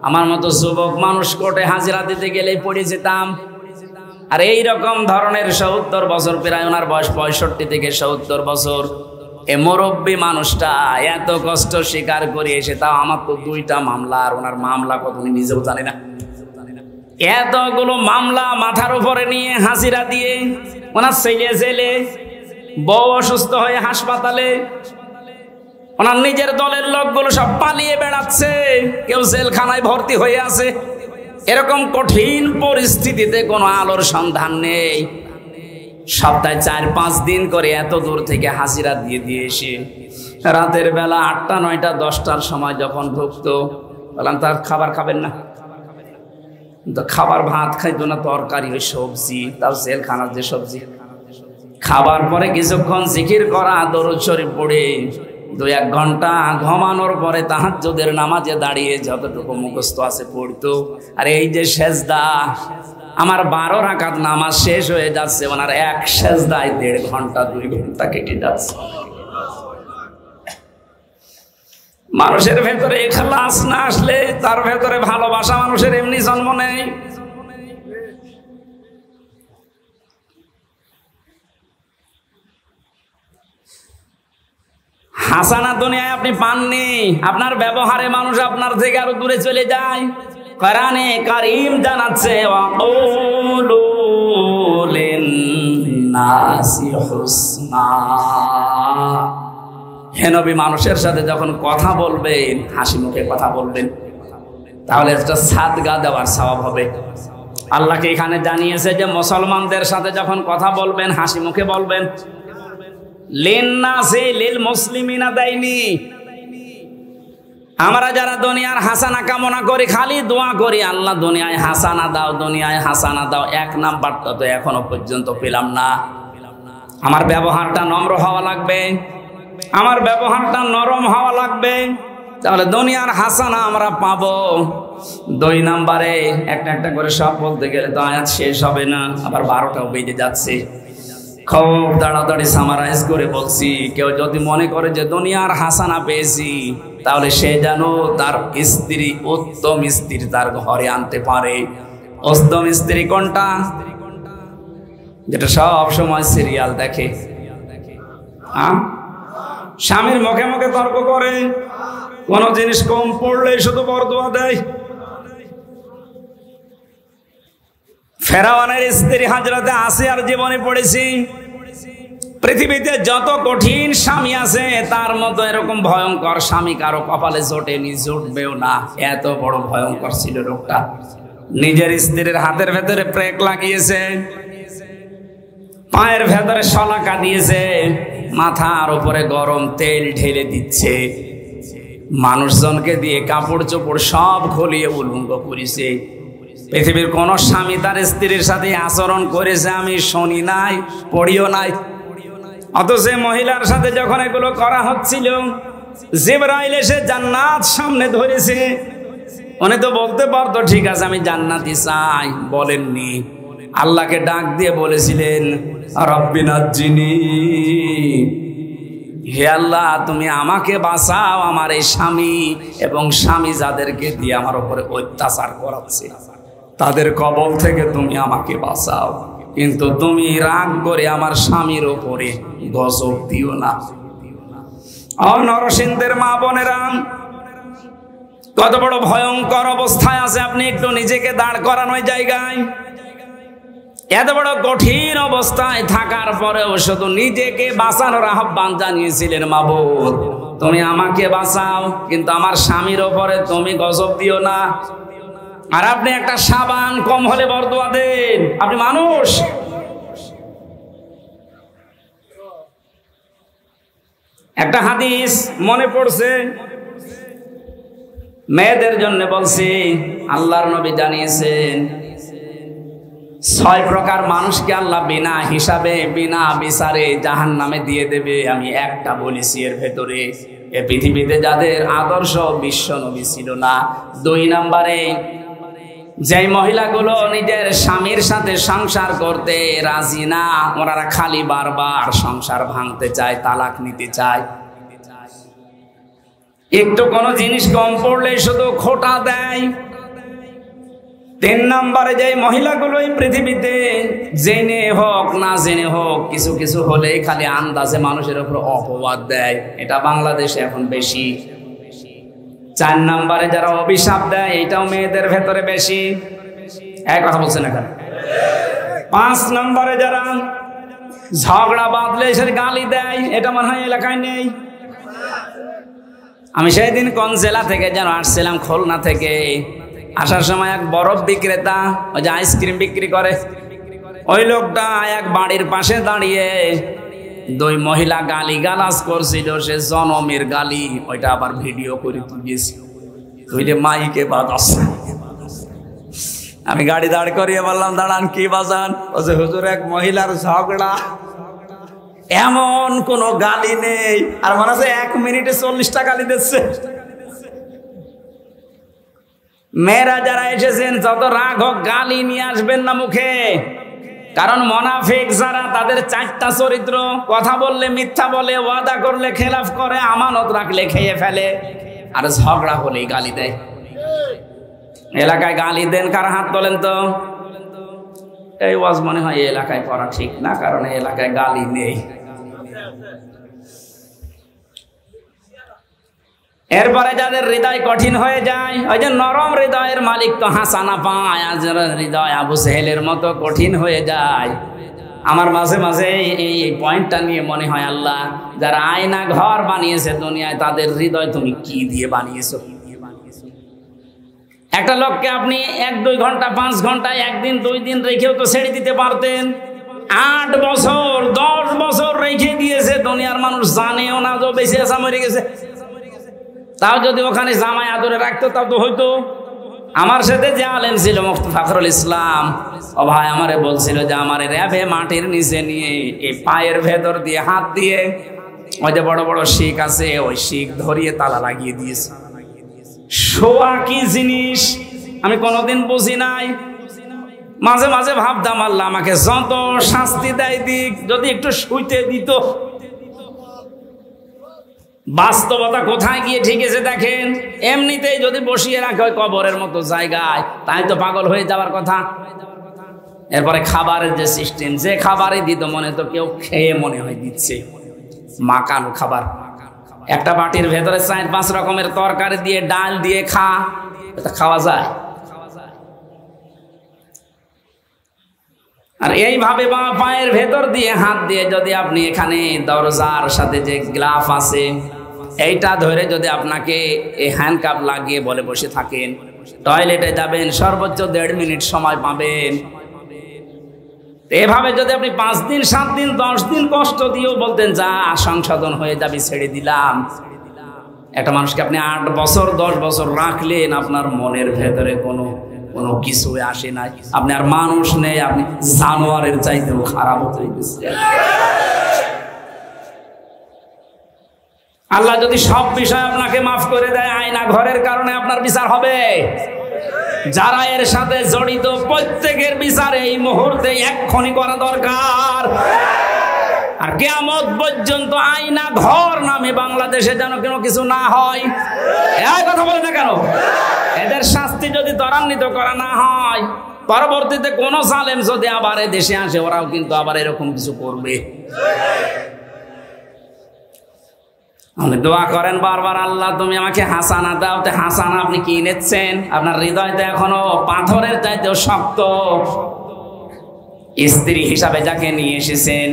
আমার মতো যুবক মানুষ কোর্টে হাজিরা দিতে গেলেই পড়ে যেতাম। আর এই রকম ধরনের 70 বছর, প্রায় ওনার বয়স 65 থেকে 70 বছর, এ মুরব্বী মানুষটা এত কষ্ট স্বীকার করে এসে, তাও আমার তো 2টা মামলা, আর ওনার মামলা কত উনি নিজেও জানে না। এতগুলো মামলা মাথার উপরে নিয়ে হাজিরা দিয়ে, ওনার ছেলে জেলে, বউ অসুস্থ হয়ে হাসপাতালে, ওনার নিজের দলের লোকগুলো সব পালিয়ে বেড়াচ্ছে, কেউ জেলখানায় ভর্তি হয়ে আছে। এরকম কঠিন পরিস্থিতিতে কোনো আলোর সন্ধান নেই। সপ্তাহে 4-5 দিন করে এত দূর থেকে হাজিরা দিয়ে এসে রাতের বেলা 8টা, 9টা, 10টার সময় যখন ঢুকতো, বললাম তার খাবার খাবেন না? তো খাবার ভাত খাইতো না, তরকারি ওই সবজি, তার জেলখানার যে সবজি। খাবার পরে কিছুক্ষণ জিকির করা, দরুদ শরীফ পড়ে 2-1 ঘন্টা ঘুমানোর পরে তাহাজ্জুদের নামাজে দাঁড়িয়ে যতটুকু মুখস্থ আছে পড়তো। আর এই যে সেজদা, আমার 12 রাকাত নামাজ শেষ হয়ে যাচ্ছে, ওনার এক সেজদায় 1.5 ঘন্টা 2 ঘন্টা কেটে যাচ্ছে। মানুষের ভেতরে ইখলাস না আসলে, তার ভেতরে ভালোবাসা মানুষের এমনি জন্ম নেই। হাসানা দুনিয়ায় আপনি পাননি, আপনার ব্যবহারে মানুষ আপনার থেকে আরো দূরে চলে যায়। কোরআনে কারীম জানাচ্ছে, ওয়াকুলু লিন-নাসি হুসনা। হে নবী, মানুষের সাথে যখন কথা বলবেন হাসি মুখে কথা বলবেন, তাহলে একটা সাদগা দেওয়ার সওয়াব হবে। আল্লাহকে এখানে জানিয়েছে যে মুসলমানদের সাথে যখন কথা বলবেন হাসি মুখে বলবেন। লিন-নাসি লিল মুসলিমিনা দেয়নি। আমরা যারা দুনিয়ার হাসানা কামনা করি, খালি দোয়া করি, আল্লাহ দুনিয়ায় হাসানা দাও, দুনিয়ায় হাসানা দাও, 1 নাম্বারটা তো এখনো পর্যন্ত পেলাম না। আমার ব্যবহারটা নম্র হওয়া লাগবে, আমার ব্যবহারটা নরম হওয়া লাগবে, তাহলে দুনিয়ার হাসানা আমরা পাবো। 2 নাম্বারে একটা করে সব বলতে গেলে তো আয়াত শেষ হবে না, আবার 12টাও বেজে যাচ্ছে। খুব তাড়াতাড়ি সামারাইজ করে বলছি, কেউ যদি মনে করে যে দুনিয়ার হাসানা পেয়েছি, তাহলে সে যেন তার স্ত্রী, উত্তম স্ত্রী তার ঘরে আনতে পারে। উত্তম স্ত্রী কোনটা? যেটা সব সময় সিরিয়াল দেখে, স্বামীর মুখে মুখে তর্ক করে, কোন জিনিস কম পড়লে শুধু বরদোয়া দেয়। ফেরাউনের স্ত্রী হযরতে আসিয়ার জীবনে পড়েছি। পৃথিবীতে যত কঠিন স্বামী আছে, তার মতো এরকম ভয়ঙ্কর স্বামী কারো কপালে জোটেনি, জুটবেও না। এত বড় ভয়ঙ্কর ছিল লোকটা। নিজের স্ত্রীর হাতের ভেতরে প্রেক লাগিয়েছে, পায়ের ভেতরে শলাকা দিয়েছে, মাথার উপরে গরম তেল ঢেলে দিচ্ছে, মানুষজনকে দিয়ে কাপড় চোপড় সব খুলিয়ে উলঙ্গ করেছে। পৃথিবীর কোন স্বামী তার স্ত্রীর সাথে আচরণ করেছে আমি শুনি নাই, পড়িও নাই। অথচ মহিলার সাথে যখন এগুলো করা হচ্ছিল, জিবরাইল এসে জান্নাত সামনে ধরেছে। উনি তো বলতে পারতো ঠিক আছে আমি জান্নাতি চাই, বলেননি। আল্লাহকে ডাক দিয়ে বলেছিলেন, রব্বি নাজ্জিনি, হে আল্লাহ তুমি আমাকে বাঁচাও, আমার এই স্বামী এবং স্বামী যাদেরকে দিয়ে আমার উপরে অত্যাচার করাচ্ছে তাদের কবল থেকে তুমি আমাকে বাঁচাও, কিন্তু তুমি রাগ করে আমার স্বামীর উপরে গজব দিও না। নরসিংদের মা বোনেরা, কত বড় ভয়ঙ্কর অবস্থায় আছে আপনি একটু নিজেকে দাঁড় করানোর জায়গায়। এত বড় কঠিন অবস্থায় থাকার পরেও শুধু নিজেকে বাঁচানোর আহ্বান জানিয়েছিলেন, মাবুদ তুমি আমাকে বাঁচাও, কিন্তু আমার স্বামীর ওপরে তুমি গজব দিও না। আর আপনি একটা সাবান কম হলে বরদোয়া দেন, আপনি মানুষ। একটা হাদিস মনে পড়ছে, মেয়েদের জন্য বলছি, আল্লাহর নবী জানিয়েছেন 6 প্রকার মানুষকে আল্লাহ বিনা হিসাবে বিনা বিচারে জাহান্নামে দিয়ে দেবে। আমি একটা বলেছি, এর ভেতরে এ পৃথিবীতে যাদের আদর্শ বিশ্ব নবী ছিল না। 2 নম্বরে, যে মহিলাগুলো নিজের স্বামীর সাথে সংসার করতে রাজি না, ওনারা খালি বারবার সংসার ভাঙতে চায়, তালাক নিতে চায়। একটু কোনো জিনিস কম পড়লে শুধু খোঁটা দেয়। 3 নম্বরে, যে মহিলাগুলো এই পৃথিবীতে জেনে হোক না জেনে হোক কিছু কিছু হলে খালি আন্দাজে মানুষের উপর অপবাদ দেয়, এটা বাংলাদেশে এখন বেশি। 4 নম্বরে যারা অভিশাপ দেয়, এটাও মেয়েদের ভেতরে বেশি। এক কথা বলছেন এখানে। 5 নম্বরে যারা ঝগড়া বাঁধলে সে গালি দেয়, এটা মনে হয় এলাকায় নেই। আমি সেই দিন কোন জেলা থেকে যেন আসছিলাম, খুলনা থেকে। আসার সময় এক বরফ বিক্রেতা, ওই যে আইসক্রিম বিক্রি করে, ওই লোকটা এক বাড়ির পাশে দাঁড়িয়ে 2 মহিলা গালি গালাজ করছিল, সে জনমের গালি, ওইটা আবার ভিডিও করে তুলিয়েছি, তুই যে মাইকে বাজাস। আমি গাড়ি দাঁড় করিয়ে বললাম, দাঁড়ান, কি বাজান? ও যে হুজুর, এক মহিলার ঝগড়া, এমন কোন গালি নেই। আর মনে আছে 1 মিনিটে 40টা গালি দিচ্ছে। মেয়েরা যারা এসেছেন, যত রাগ হোক গালি নিয়ে আসবেন না মুখে, কারণ মুনাফিক যারা, তাদের 4টা চরিত্র: কথা বললে মিথ্যা বলে, ওয়াদা করলে খেলাফ করে, আমানত রাখলে খেয়ে ফেলে, আর ঝগড়া হলেই গালি দেয়। এলাকায় গালি দেন কার? হাত তোলেন তো। এই ওয়াজ মনে হয় এই এলাকায় করা ঠিক না, কারণ এই এলাকায় গালি নেই। এরপরে যাদের হৃদয় কঠিন হয়ে যায়, ওই যে নরম হৃদয়ের মালিক তো হাসানা পায়, আর যারা হৃদয় আবু সেহেলের মতো কঠিন হয়ে যায়। আমার মাঝে মাঝে এই পয়েন্টটা নিয়ে মনে হয়, আল্লাহ যারা আয়না ঘর বানিয়েছে দুনিয়ায়, তাদের হৃদয় তুমি কি দিয়ে বানিয়েছো? একটা লোককে আপনি 1-2 ঘন্টা 5 ঘন্টায়, 1 দিন 2 দিন রেখেও তো ছেড়ে দিতে পারতেন। 8 বছর 10 বছর রেখে দিয়েছে, দুনিয়ার মানুষ জানেও না যে বেঁচে আছে, মরে গেছে। তাও যদি ওখানে জামাই আদরে রাখতো, তাও তো হয়তো। আমার সাথে যে আলেম ছিল মুফতি ফখরুল ইসলাম, ও ভাই আমারে বলছিল যে আমার র্যাবে মাটির নিচে নিয়ে এই পায়ের ভেতর দিয়ে হাত দিয়ে ওই যে বড় বড় শিক আছে, ওই শিক ধরিয়ে তালা লাগিয়ে দিয়েছে। শোয়া কি জিনিস আমি কোনোদিন বুঝি নাই। মাঝে মাঝে ভাবতাম, আল্লাহ আমাকে যত শাস্তি দেয় দিক, যদি একটু শুইতে দিত। বাস্তবতা কোথায় গিয়ে ঠিকেছে দেখেন। এমনিতেই যদি বসিয়ে রাখে ওই কবরের মতো জায়গায়, তাই তো পাগল হয়ে যাওয়ার কথা। এরপরে খাবারের যে সিস্টেম, যে খাবারই দিত মনে তো কেউ খেয়ে মনে হয় দিচ্ছে মাকানো খাবার। একটা বাটির ভেতরে 4-5 রকমের তরকারি দিয়ে, ডাল দিয়ে এটা খাওয়া যায়? আর এইভাবে বা পায়ের ভেতর দিয়ে হাত দিয়ে যদি আপনি এখানে দরজার সাথে যে গ্লাফ আছে, এইটা ধরে যদি আপনাকে এই হ্যান্ডকাপ লাগিয়ে বলে বসে থাকেন, টয়লেটে যাবেন সর্বোচ্চ 1.5 মিনিট সময় পাবেন। এভাবে যদি আপনি 5 দিন 7 দিন 10 দিন কষ্ট দিয়েও বলতেন যা সংশোধন হয়ে যাবে, ছেড়ে দিলাম, একটা মানুষকে আপনি 8 বছর 10 বছর রাখলেন, আপনার মনের ভেতরে কোনো কিছু আসে নাই, আপনি আর মানুষ নেই, আপনি জানোয়ারের চাইতেও খারাপ হয়ে গেছে। আল্লাহ যদি সব বিষয় আপনাকে মাফ করে দেয়, আয়না ঘরের কারণে আপনার বিচার হবে। যারা এর সাথে জড়িত প্রত্যেকের বিচার এই মুহূর্তে এক্ষুনি করা দরকার। আর কিয়ামত পর্যন্ত আয়না ঘর নামে বাংলাদেশে যেন কোনো কিছু না হয়। এই কথা বলে না কেন? এদের শাস্তি যদি ত্বরান্বিত করা না হয়, পরবর্তীতে কোন জালেম যদি আবার এই দেশে আসে, ওরাও কিন্তু আবার এরকম কিছু করবে। আপনি দোয়া করেন বারবার, আল্লাহ তুমি আমাকে হাসানা দাও। তো হাসানা আপনি কি নিচ্ছেন? আপনার হৃদয়টা এখনো পাথরের চাইতেও শক্ত। স্ত্রী হিসাবে যাকে নিয়ে এসেছেন,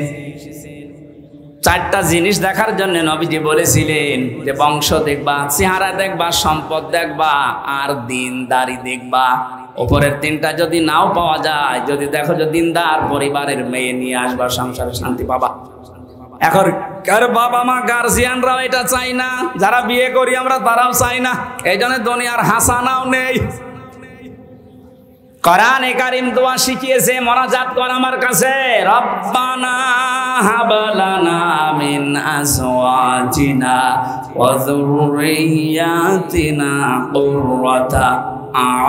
4টা জিনিস দেখার জন্য নবীজি বলেছিলেন যে বংশ দেখবা, চেহারা দেখবা, সম্পদ দেখবা, আর দিনদারি দেখবা। উপরের 3টা যদি নাও পাওয়া যায়, যদি দেখো যে দিনদার পরিবারের মেয়ে নিয়ে আসবা, সংসারে শান্তি পাবা। এখন কার বাবা মা গার্জিয়ানরাও এটা চাই না, যারা বিয়ে করি আমরা তারাও চাই না, এই জন্য দুনিয়ার হাসানাও নেই। কোরআনে কারীম দোয়া শিখিয়েছে, মোনাজাত কর আমার কাছে, রব্বানা হাবলানা মিন আজওয়াজিনা ওয়া যুররিয়াতিনা কুররাতা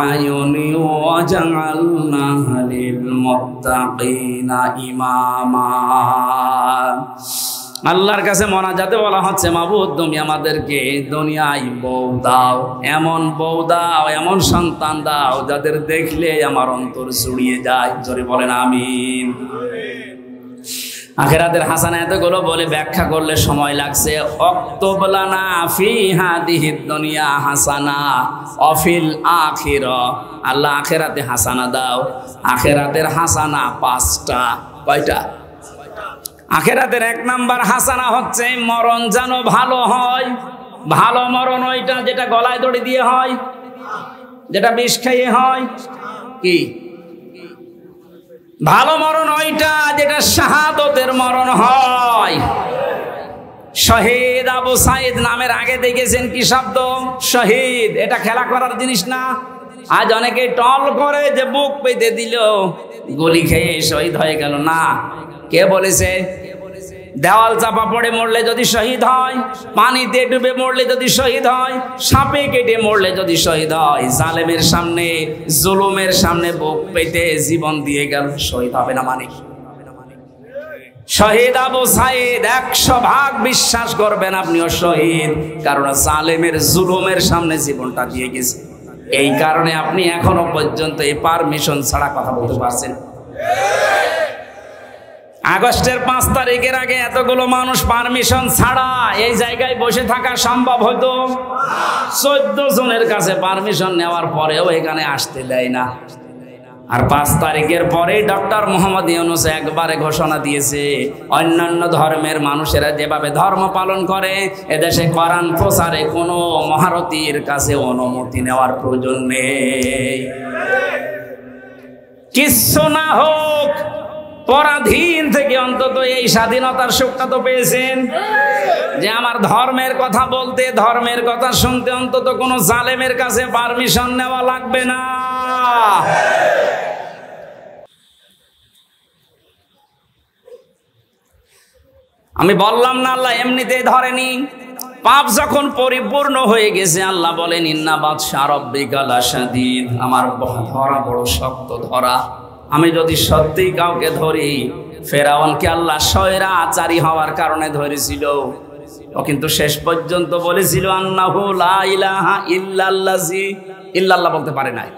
আয়ুনি ওয়াজআলনা লিল মুত্তাকিনা ইমামা। আল্লাহর কাছে মোনাজাতে বলা হচ্ছে, মাবুদ তুমি আমাদেরকে দুনিয়ায় বউ দাও, এমন বউ দাও, এমন সন্তান দাও যাদের দেখলে আমার অন্তর জুড়িয়ে যায়। জোরে বলেন আমিন। আখিরাতের হাসানা এতগুলো বলে ব্যাখ্যা করলে সময় লাগছে। অক্তবলানা ফি হাদিহিদ দুনিয়া হাসানা অফিল আখিরা, আল্লাহ আখিরাতে হাসানা দাও। আখিরাতের হাসানা 5টা। কয়টা? আখিরাতের 1 নাম্বার হাসানা হচ্ছে মরণ যেন ভালো হয়। ভালো মরণ ওইটা যেটা গলায় দড়ি দিয়ে হয়, যেটা বিষ খাইয়ে হয়। কি ভালো মরণ? ওইটা যেটা শাহাদতের মরণ হয়। শহীদ আবু সাইদ নামের আগে দেখেছেন কি শব্দ? শহীদ। এটা খেলা করার জিনিস না। আজ অনেকে টল করে যে বুক পেতে দিল, গুলি খেয়ে শহীদ হয়ে গেল। না, কে বলেছে? দেওয়াল চাপা পড়ে মরলে যদি শহীদ হয়, পানিতে ডুবে মরলে যদি শহীদ হয়, সাপে কেটে মরলে যদি শহীদ হয়, জালেমের সামনে জুলুমের সামনে বুক পেতে জীবন দিয়ে গেল, শহীদ হবে না? মানে শহীদ আবু সাইদ 100% বিশ্বাস করবেন আপনিও শহীদ, কারণ জালেমের জুলুমের সামনে জীবনটা দিয়ে গেছে। এই কারণে আপনি এখনো পর্যন্ত এই পারমিশন ছাড়া কথা বলতে পারছেন। আগস্টের 5 তারিখের আগে এতগুলো মানুষ পারমিশন ছাড়া এই জায়গায় বসে থাকা সম্ভব হতো? 14 জনের কাছে পারমিশন নেওয়ার পরেও এখানে আসতে দেয় না। আর 5 তারিখের পরে ডক্টর মোহাম্মদ ইউনূস একবারে ঘোষণা দিয়েছে, অন্যান্য ধর্মের মানুষেরা যেভাবে ধর্ম পালন করে, এদেশে কোরআন প্রচারে কোনো মহারথীর কাছে অনুমতি নেওয়ার প্রয়োজন নেই। কিচ্ছু না হোক, পরাধীন থেকে অন্তত এই স্বাধীনতার সুখটা তো পেয়েছেন, যে আমার ধর্মের কথা বলতে, ধর্মের কথা শুনতে অন্তত কোনো জালেমের কাছে পারমিশন নেওয়া লাগবে না। আমি বললাম না আল্লাহ এমনিতেই ধরেনি। পাপ যখন পরিপূর্ণ হয়ে গেছে, আল্লাহ বলেন ইন্না বাতশা রাব্বিকা লাশাদীদ, আমার ধরা বড় শক্ত ধরা। আমি যদি সত্যি কাউকে ধরি, ফেরাউনকে আল্লাহ স্বৈরাচারী হওয়ার কারণে ধরেছিল, ও কিন্তু শেষ পর্যন্ত বলেছিল আন্নাহু লা ইলাহা ইল্লাল্লাজি, ইল্লাল্লাহ বলতে পারে নাই।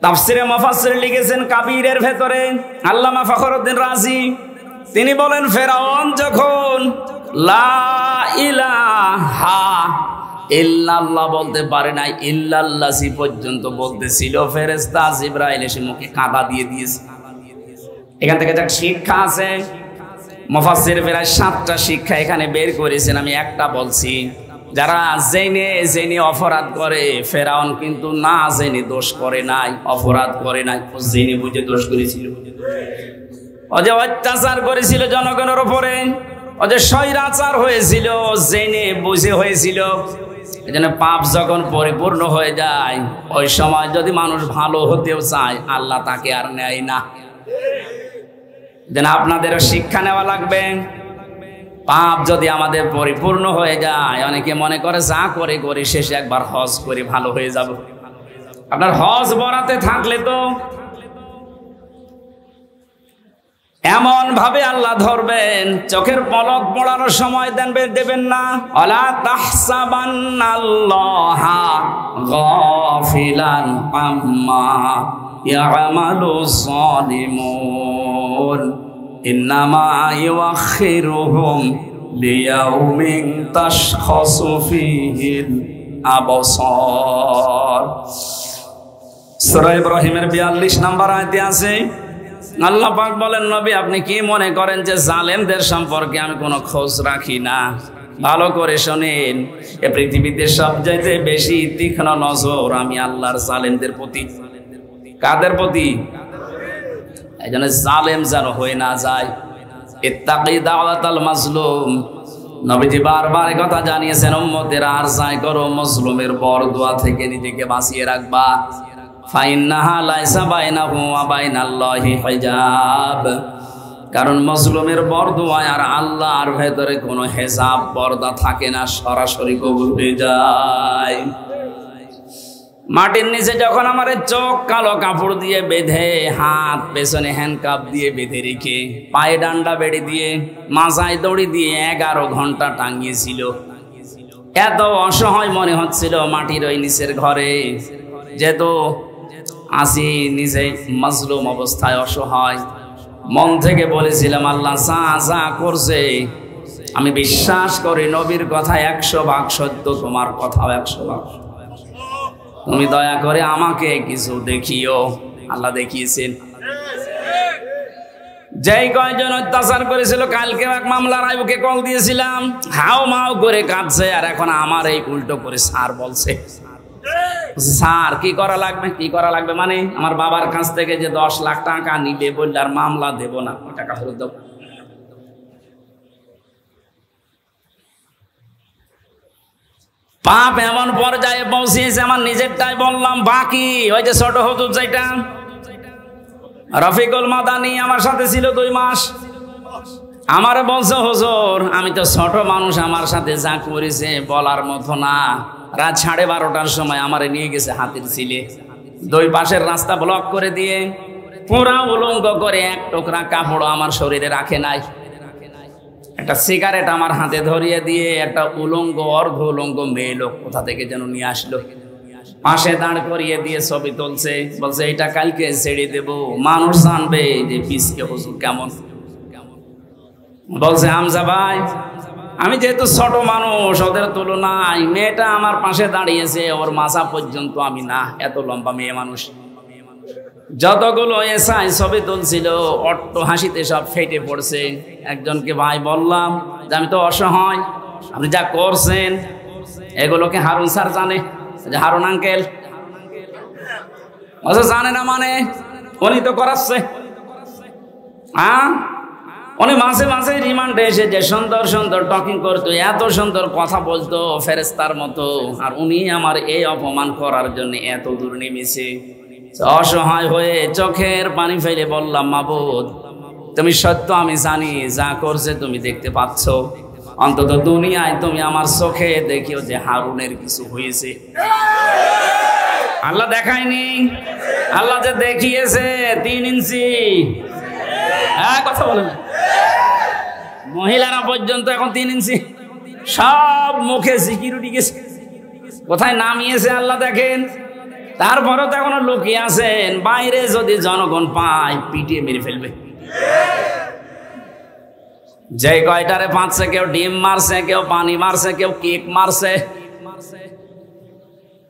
তাফসিরে মুফাসসির লিখেছেন কাবীরের ভেতরে আল্লামা ফখরুদ্দিন রাজি, তিনি বলেন ফেরাউন যখন লা ইলাহা ইল্লাল্লাহ বলতে পারে নাই, ইল্লাল্লাহি পর্যন্ত বলতেছিল, ফেরেশতা জিবরাইল এসে মুখে কাঁদা দিয়ে দিয়েছে। এখান থেকে একটা শিক্ষা আছে। মুফাসসির প্রায় 7টা শিক্ষা এখানে বের করেছেন, আমি একটা বলছি। যারা জেনে জেনে অপরাধ করে, ফেরাউন কিন্তু না জেনে দোষ করে নাই, অপরাধ করে নাই, ও জেনে বুঝে দোষ করেছিল। ও যে অত্যাচার করেছিল জনগণের উপরে, ও যে স্বৈরাচার হয়েছিল, জেনে বুঝে হয়েছিল। এই জন্য পাপ যখন পরিপূর্ণ হয়ে যায়, ওই সময় যদি মানুষ ভালো হতেও চায়, আল্লাহ তাকে আর নেয় না। যেন আপনাদেরও শিক্ষা নেওয়া লাগবে। পাপ যদি আমাদের পরিপূর্ণ হয়ে যায়, অনেকে মনে করে যা করে করে শেষে একবার হজ করে ভালো হয়ে যাব। আপনার হজ বরাতে থাকলে তো এমন ভাবে আল্লাহ ধরবেন, চোখের পলক পড়ানোর সময় দেবেন না। আলা তাহসাবান্নাল্লাহা গাফিলান আম্মা ইয়ামালুজ জালিমুন, ইন্নামা ইউআখিরুহুম লিয়াউমিন তাশখাসু ফীহিল আবসার। সূরা ইব্রাহিমের 42 নম্বর আয়াতে আছে, আল্লাহ পাক বলেন, নবী আপনি কি মনে করেন যে জালেমদের সম্পর্কে আমি কোনো খোঁজ রাখি না? ভালো করে শোনেন, এ পৃথিবীতে সবচাইতে বেশি তীক্ষ্ণ নজর আমি আল্লাহর জালেমদের প্রতি। কাদের প্রতি? এই জন্য জালেম যেন হয়ে না যায়। ইত্তাকি দাওয়াতাল মাজলুম। নবীজি বারবার কথা জানিয়েছেন, উম্মতেরা আর যাই করো মজলুমের বরদোয়া থেকে নিজেকে বাঁচিয়ে রাখবা। ফাইন্নাহা লাইসা বাইনাহু ওয়া বাইনাল্লাহি হিজাব। কারণ মজলুমের বরদোয়া আর আল্লাহর ভেতরে কোনো হিসাব পর্দা থাকে না, সরাসরি কবুল হয়ে যায়। মাটির নিচে যখন আমার চোখ কালো কাপড় দিয়ে বেঁধে, হাত পেছনে হ্যান্ডকাপ দিয়ে বেঁধে রেখে, পায়ে ডান্ডা বেড়ে দিয়ে, মাথায় দড়ি দিয়ে 11 ঘন্টা টাঙিয়েছিল, এত অসহায় মনে হচ্ছিল মাটির ওই নিচের ঘরে। যেহেতু আসি নিজে মাজলুম অবস্থায়, অসহায়, মন থেকে বলেছিলাম, আল্লাহ যা করছে আমি বিশ্বাস করি নবীর কথা 100 ভাগ সত্য, তোমার কথাও 100 ভাগ। তুমি দয়া করে আমাকে কিছু দেখিও। আল্লাহ দেখিয়েছেন। যেই কয়জন অত্যাচার করেছিল, কালকে এক মামলার আইবুকে কল দিয়েছিলাম, হাও মাও করে কাঁদছে, আর এখন আমার এই উল্টো করে স্যার বলছে। স্যার কি করা লাগবে? কি করা লাগবে মানে আমার বাবার কাছ থেকে যে 10 লাখ টাকা নিবে বললে আর মামলা দেব না, টাকা ফেরত দাও। পাপ এমন পর্যায়ে পৌঁছিয়েছে, আমার নিজেরটাই বললাম, বাকি ওই যে ছোট হুজুর যেটা রফিকুল মাদানি আমার সাথে ছিল 2 মাস, আমার বলছে, হুজুর আমি তো ছোট মানুষ, আমার সাথে যা করেছে বলার মতো না। রাত 12:30টার সময় আমারে নিয়ে গেছে হাতির ছিলে, 2 পাশের রাস্তা ব্লক করে দিয়ে পুরা উলঙ্গ করে, 1 টুকরা কাপড় আমার শরীরে রাখে নাই, একটা সিগারেট আমার হাতে ধরিয়ে দিয়ে একটা উলঙ্গ অর্ধ উলঙ্গ মেয়ে লোক কোথা থেকে যেন নিয়ে আসলো, পাশে দাঁড় করিয়ে দিয়ে ছবি তুলছে, বলছে এটা কালকে ছেড়ে দেব, মানুষ জানবে যে পিসকে হুজুর কেমন। বলছে হামজা ভাই, আমি যেহেতু ছোট মানুষ ওদের তুলনায়, মেয়েটা আমার পাশে দাঁড়িয়েছে, ওর মাথা পর্যন্ত আমি না, এত লম্বা মেয়ে মানুষ। যতগুলো এসআই ছবি তুলছিল অট্ট হাসিতে সব ফেটে পড়ছে। একজনকে ভাই বললাম যে আমি তো অসহায়, আপনি যা করছেন এগুলোকে হারুন স্যার জানে, যে হারুন আঙ্কেল জানে না মানে উনি তো করাচ্ছে। হ্যাঁ, উনি মাঝে মাঝে রিমান্ডে এসে যে সুন্দর সুন্দর টকিং করতো, এত সুন্দর কথা বলতো ফেরেস্তার মতো, আর উনি আমার এই অপমান করার জন্য এত দূর নেমেছে। অসহায় হয়ে চোখের পানি ফেলে বললাম, মাবুদ তুমি সত্য, আমি জানি যা করছে তুমি দেখতে পাচ্ছ, অন্তত দুনিয়ায় তুমি আমার চোখে দেখিও যে হারুনের কিছু হয়েছে। আল্লাহ দেখায়নি, আল্লাহ যে দেখিয়েছে 3 ইঞ্চি। হ্যাঁ কথা বলেন, মহিলারা পর্যন্ত এখন 3 ইঞ্চি, সব মুখে সিকিউরিটি গেছে, কোথায় নামিয়েছে আল্লাহ দেখেন। তারপরও তো এখনো লুকিয়ে আছেন, বাইরে যদি জনগণ পায় পিটিয়ে মেরে ফেলবে। যে কয়টারে পাচ্ছে, কেউ ডিম মারছে, কেউ পানি মারছে, কেউ কেক মারছে।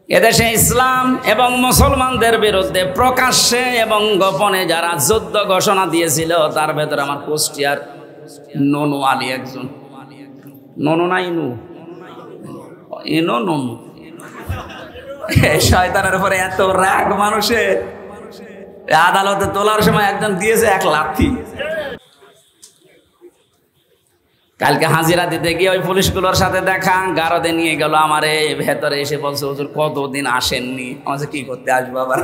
এদেশে ইসলাম এবং মুসলমানদের বিরুদ্ধে প্রকাশ্যে এবং গোপনে যারা যুদ্ধ ঘোষণা দিয়েছিল, তার ভেতরে আমার কুষ্টিয়ার ননু আলী একজন। ননু না ইনু, ইনো ননু। শয়তানের উপরে এত রাগ মানুষের, আদালতে তোলার সময় একজন দিয়েছে 1 লাথি। কালকে হাজিরা দিতে গিয়ে ওই পুলিশগুলোর সাথে দেখা, গারদে নিয়ে গেল আমারে, ভেতরে এসে বলছে, হুজুর কতদিন আসেননি? আমাদের কি করতে আসবো আবার?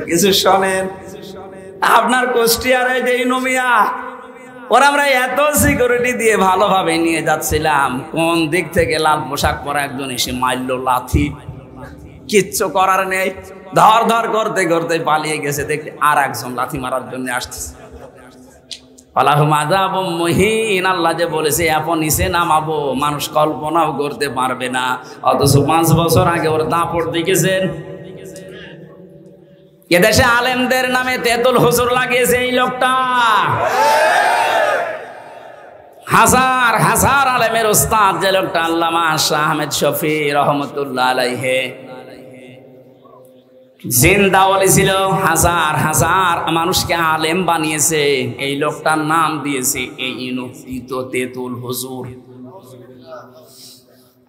কিছু শোনেন, আপনার কুষ্টিয়ারে যে নমিয়া, ওরা আমরা এত সিকিউরিটি দিয়ে ভালোভাবে নিয়ে যাচ্ছিলাম, কোন দিক থেকে লাল পোশাক পরা একজন এসে মারল লাথি, কিচ্ছু করার নেই, ধর ধর করতে করতে পালিয়ে গেছে। দেখতে আর একজন লাথি মারার জন্য আসতেছে। আল্লাহ যে বলেছে আপন নিচে নামাবো, মানুষ কল্পনাও করতে পারবে না। অথচ 5 বছর আগে ওর দাপট দেখেছেন। এদেশে আলেমদের নামে তেতুল হুজুর লাগিয়েছে এই লোকটা। হাজার হাজার আলেমের উস্তাদ যে লোকটা, আল্লামা শাহ আহমেদ শফি রহমতুল্লাহ আলাইহি, জিন্দা ওলি ছিল, হাজার হাজার মানুষকে আলেম বানিয়েছে। এই লোকটার নাম দিয়েছে এই তেতুল হুজুর।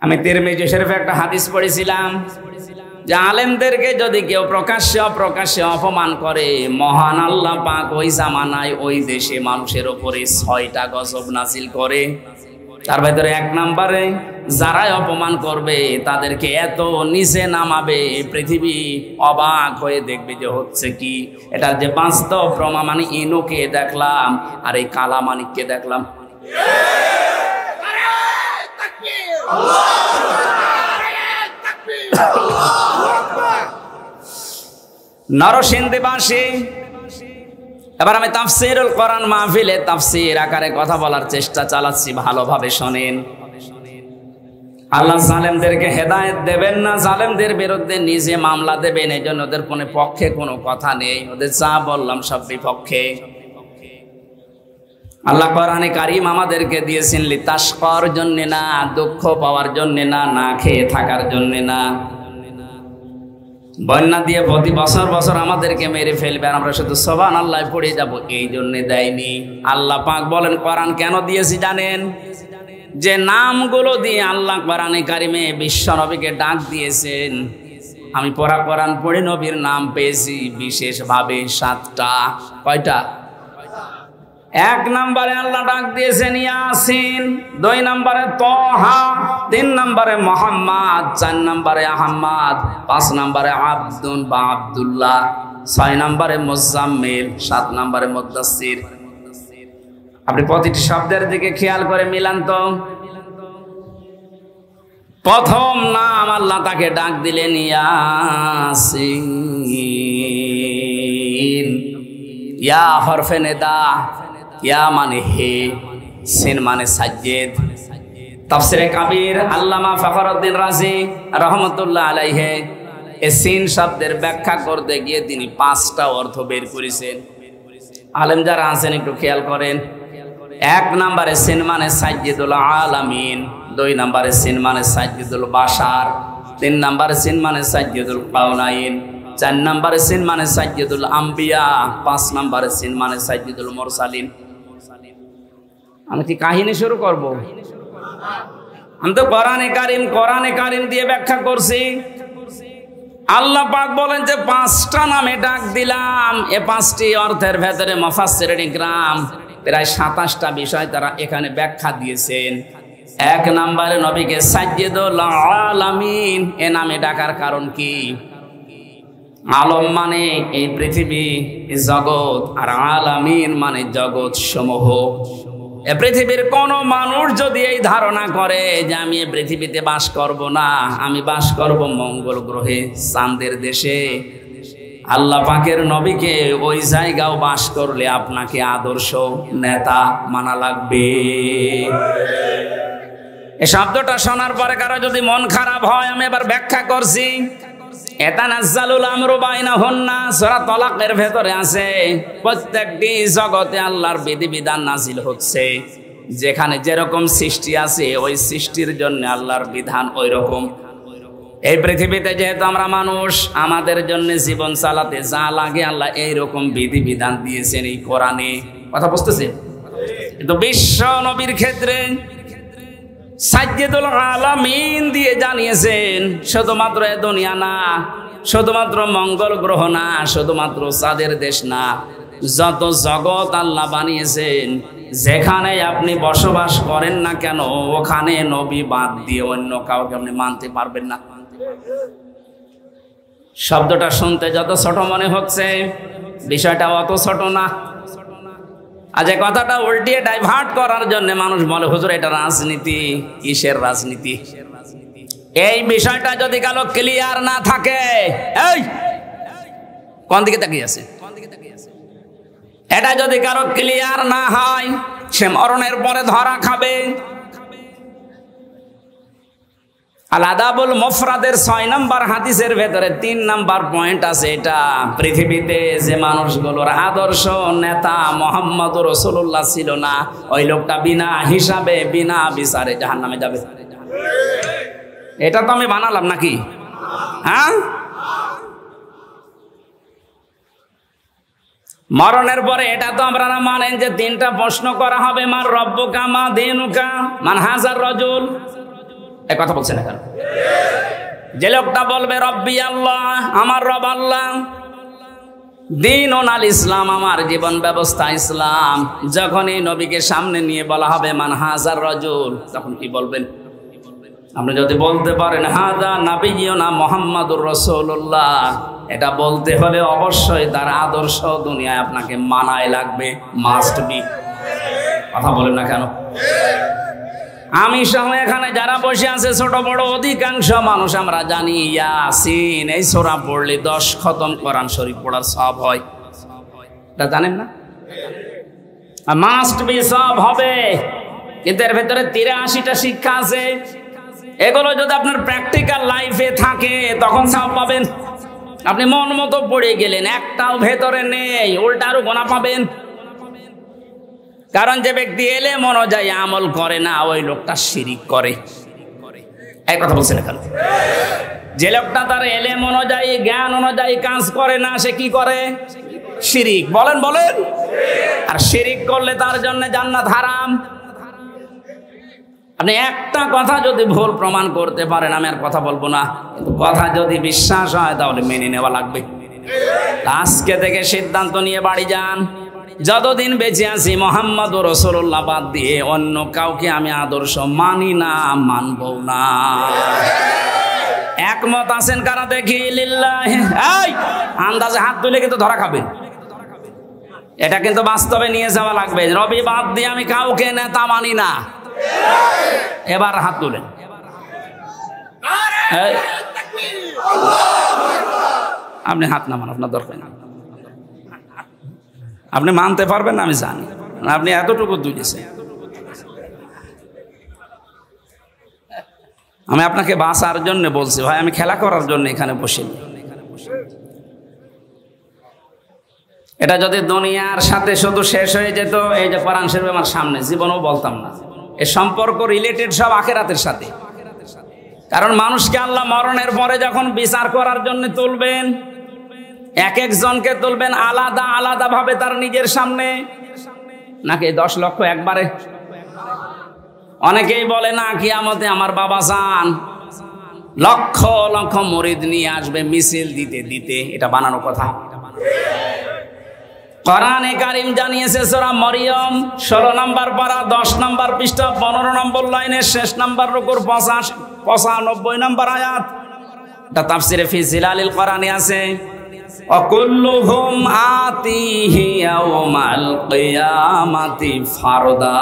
আমি তিরমিজি শরীফে একটা হাদিস পড়েছিলাম, যে আলেমদেরকে যদি কেউ প্রকাশ্যে অপ্রকাশ্যে অপমান করে, মহান আল্লাহ পাক ওই জামানায় ওই দেশে মানুষের ওপরে 6টা গজব নাজিল করে। তার ভেতরে 1 নম্বরে যারাই অপমান করবে তাদেরকে এত নিচে নামাবে, পৃথিবী অবাক হয়ে দেখবে যে হচ্ছে কি। এটার যে বাস্তব প্রমাণ, মানে ইনুকে দেখলাম আর এই কালামানিককে দেখলাম। নরসিংদীবাসী, এবার আমি তাফসীরুল কোরআন মাহফিলে তাফসীর আকারে কথা বলার চেষ্টা চালাচ্ছি, ভালোভাবে শোনেন। আল্লাহ জালেমদেরকে হেদায়েত দেবেন না, জালেমদের বিরুদ্ধে নিজে মামলা দেবেন, এই জন্য ওদের কোনো পক্ষে কোনো কথা নেই, ওদের যা বললাম সব বিপক্ষে। আল্লাহ কোরআনে কারীম আমাদেরকে দিয়েছেন লিতাশকার জন্য না, দুঃখ পাওয়ার জন্য না, না খেয়ে থাকার জন্য না। বন্যা দিয়ে প্রতি বছর বছর আমাদেরকে মেরে ফেলবে আর আমরা শুধু সুবহানাল্লাহ পড়ে যাব, এই জন্য দেয়নি। আল্লাহ পাক বলেন কোরআন কেন দিয়েছি জানেন? যে নামগুলো দিয়ে আল্লাহ কোরআনে কারিমে বিশ্ব নবীকে ডাক দিয়েছেন, আমি কোরআন পড়ে নবীর নাম পেয়েছি বিশেষভাবে 7টা। কয়টা? 1 নম্বরে আল্লাহ ডাক দিয়েছেন ইয়াসিন, 2 নম্বরে তহা, 3 নম্বরে মোহাম্মদ, 4 নম্বরে আহমদ, 5 নম্বরে আব্দুল বা আব্দুল্লাহ, 6 নম্বরে মুজাম্মিল, 7 নম্বরে মুদাসসির। আপনি প্রতিটি শব্দের দিকে খেয়াল করে মিলান তো। প্রথম নাম আল্লাহ তাকে ডাক দিলেন ইয়াসিন, ইয়া হরফে নেদা, ইয়া মানে হে, সিন মানে সাজ্জেদ। তাফসিরে কাবীর আল্লামা ফখরউদ্দিন রাজি রহমতুল্লাহ আলাইহি এই সিন শব্দের ব্যাখ্যা করতে গিয়ে তিনি 5টা অর্থ বের করেছেন। আলেম যারা আছেন একটু খেয়াল করেন। 1 নম্বরে সিন মানে সাজ্জেদুল আলামিন, 2 নম্বরে সিন মানে সাজ্জেদুল বাশার, 3 নম্বরে সিন মানে সাজ্জেদুল কাউনাইন, 4 নম্বরে সিন মানে সাজ্জেদুল আম্বিয়া, 5 নম্বরে সিন মানে সাজ্জেদুল মুরসালিন। আমি কি কাহিনী শুরু করব? আমি তো কোরআনে কারিম দিয়ে ব্যাখ্যা করছি। আল্লাহ পাক বলেন যে 5টা নামে ডাক দিলাম। এই 5টি অর্থের ভেতরে মুফাসসিরিন ইকরাম প্রায় 27টা বিষয় তারা এখানে ব্যাখ্যা দিয়েছেন। 1 নম্বরে নবীকে সাজ্জেদুল আলামিন এ নামে ডাকার কারণ কি? আলম মানে এই পৃথিবী, এই জগৎ, আর আলামিন মানে জগৎ সমূহ। এ পৃথিবীর কোন মানুষ যদি এই ধারণা করে যে আমি এই পৃথিবীতে বাস করব না, আমি বাস করব মঙ্গল গ্রহে, চাঁদের দেশে, আল্লাহ পাকের নবীকে ওই জায়গাও বাস করলে আপনাকে আদর্শ নেতা মানা লাগবে। এই শব্দটা শোনার পরে কারো যদি মন খারাপ হয়, আমি এবার ব্যাখ্যা করছি। এতানাজ্জালুল আমরু বাইনাহুন্না, সূরা তালাকের ভেতরে আছে প্রত্যেকটি জগতে আল্লাহর বিধিবিধান নাজিল হচ্ছে। যেখানে যেরকম সৃষ্টি আছে ওই সৃষ্টির জন্য আল্লাহর বিধান ওই রকম। এই পৃথিবীতে যেহেতু আমরা মানুষ, আমাদের জন্য জীবন চালাতে যা লাগে আল্লাহ এইরকম বিধিবিধান দিয়েছেন এই কোরআনে। কথা বুঝতেছেন? কিন্তু বিশ্ব নবীর ক্ষেত্রে সাজ্জেদুল আলামিন দিয়ে জানিয়েছেন শুধুমাত্র এ দুনিয়া না, শুধুমাত্র মঙ্গল গ্রহ না, শুধুমাত্র চাঁদের দেশ না, যত জগৎ আল্লাহ বানিয়েছেন, যেখানে আপনি বসবাস করেন না কেন ওখানে নবী বাদ দিয়ে অন্য কাউকে আপনি মানতে পারবেন না। শব্দটা শুনতে যত ছোট মনে হচ্ছে, বিষয়টা অত ছোট না। আজ এই কথাটা উল্টিয়ে ডাইভার্ট করার জন্য মানুষ বলে হুজুর এটা রাজনীতি। কিসের রাজনীতি? এই বিষয়টা যদি কালো ক্লিয়ার না থাকে, এই কোন দিকে তাকিয়ে আছে, এটা যদি কারো ক্লিয়ার না হয় সে মরণের পরে ধরা খাবে। আল আদাবুল মুফরাদের 6 নম্বর হাদিসের ভেতরে 3 নম্বর পয়েন্ট আছে। এটা পৃথিবীতে যে মানুষগুলোর আদর্শ নেতা মুহাম্মদুর রাসূলুল্লাহ ছিল না, ওই লোকটা বিনা হিসাবে বিনা বিচারে জাহান্নামে যাবে। এটা তো আমি বানালাম নাকি? হ্যাঁ, মরণের পরে এটা তো আপনারা মানেন যে 3টা প্রশ্ন করা হবে, মান রব্বুকা মা দীনুকা মান হাজার রাজুল। এই কথা বলছেন এখন? যে লোকটা বলবে রব্বি আল্লাহ, আমার রব আল্লাহ, দীনুন আল ইসলাম, আমার জীবন ব্যবস্থা ইসলাম, যখনই নবীকে সামনে নিয়ে বলা হবে মান হাজার রাজুল, তখন কি বলবেন? আপনি যদি বলতে পারেন হাদা নাবিয়ুনা মুহাম্মাদুর রাসূলুল্লাহ, এটা বলতে হলে অবশ্যই তার আদর্শ দুনিয়ায় আপনাকে মানায় লাগবে, মাস্ট বি। কথা বলেন না কেন? আমি সহ এখানে যারা বসে আছে ছোট বড় অধিকাংশ মানুষ আমরা জানি ইয়াসিন এই সূরা পড়লে 10 খতম কোরআন শরীফ পড়ার সওয়াব হয়, এটা জানেন না? মাস্ট বি সওয়াব হবে, কিন্তু এর ভেতরে 83টা শিক্ষা আছে। এগুলো যদি আপনার প্র্যাকটিক্যাল লাইফে থাকে তখন সওয়াব পাবেন। আপনি মন মতো পড়ে গেলেন, একটাও ভেতরে নেই, উল্টা আরো গোনা পাবেন। কারণ যে ব্যক্তি এলেম অনুযায়ী আমল করে না, ওই লোকটা শিরিক করে। এই কথা বলছেন কেন? যে লোকটা তার এলেম অনুযায়ী জ্ঞান অনুযায়ী কাজ করে না, সে কি করে? শিরিক। বলেন বলেন। আর শিরিক করলে তার জন্য জান্নাত হারাম। আপনি একটা কথা যদি ভুল প্রমাণ করতে পারেন, আমি আর কথা বলবো না, কথা যদি বিশ্বাস হয় তাহলে মেনে নেওয়া লাগবে। আজকে থেকে সিদ্ধান্ত নিয়ে বাড়ি যান, যতদিন বেঁচে আছি মুহাম্মাদুর রাসূলুল্লাহ বাদ দিয়ে অন্য কাউকে আমি আদর্শ মানি না, মানবো না। একমত আছেন কারা দেখি? লিল্লাহি। এই আন্দাজে হাত তুলে কিন্তু ধরা খাবেন, এটা কিন্তু বাস্তবে নিয়ে যাওয়া লাগবে। রবি বাদ দিয়ে আমি কাউকে নেতা মানি না। এবার হাত তুলেন। আপনি হাত নামান, আপনার দরকার না। আপনি মানতে পারবেন না আমি জানি, আপনি এতটুকু তুলেছেন। আমি আপনাকে বাঁচার জন্য বলছি ভাই, আমি খেলা করার জন্য এখানে বসিনি। এটা যদি দুনিয়ার সাথে শুধু শেষ হয়ে যেত, এই যে কোরআন শরীফ আমার সামনে, জীবনেও বলতাম না। এর সম্পর্ক রিলেটেড সব আখিরাতের সাথে। কারণ মানুষকে আল্লাহ মরণের পরে যখন বিচার করার জন্য তুলবেন, এক একজনকে তুলবেন আলাদা আলাদা ভাবে তার নিজের সামনে, নাকি 10 লক্ষ একবারে? অনেকেই বলে না কিয়ামতে আমার বাবা জান লক্ষ লক্ষ মুরিদ নিয়ে আসবে মিছিল দিতে দিতে, এটা বানানো কথা। কোরআনে কারীম জানিয়েছে সূরা মরিয়ম 16 নম্বর পারা 10 নম্বর পৃষ্ঠা 15 নম্বর লাইনের শেষ নম্বর রুকুর 95 নম্বর আয়াত। এটা তাফসিরে ফি জিলালিল কোরআনে আছে, অকুল্লুহুম আতিহি ইয়াউমাল কিয়ামাতি ফারদা।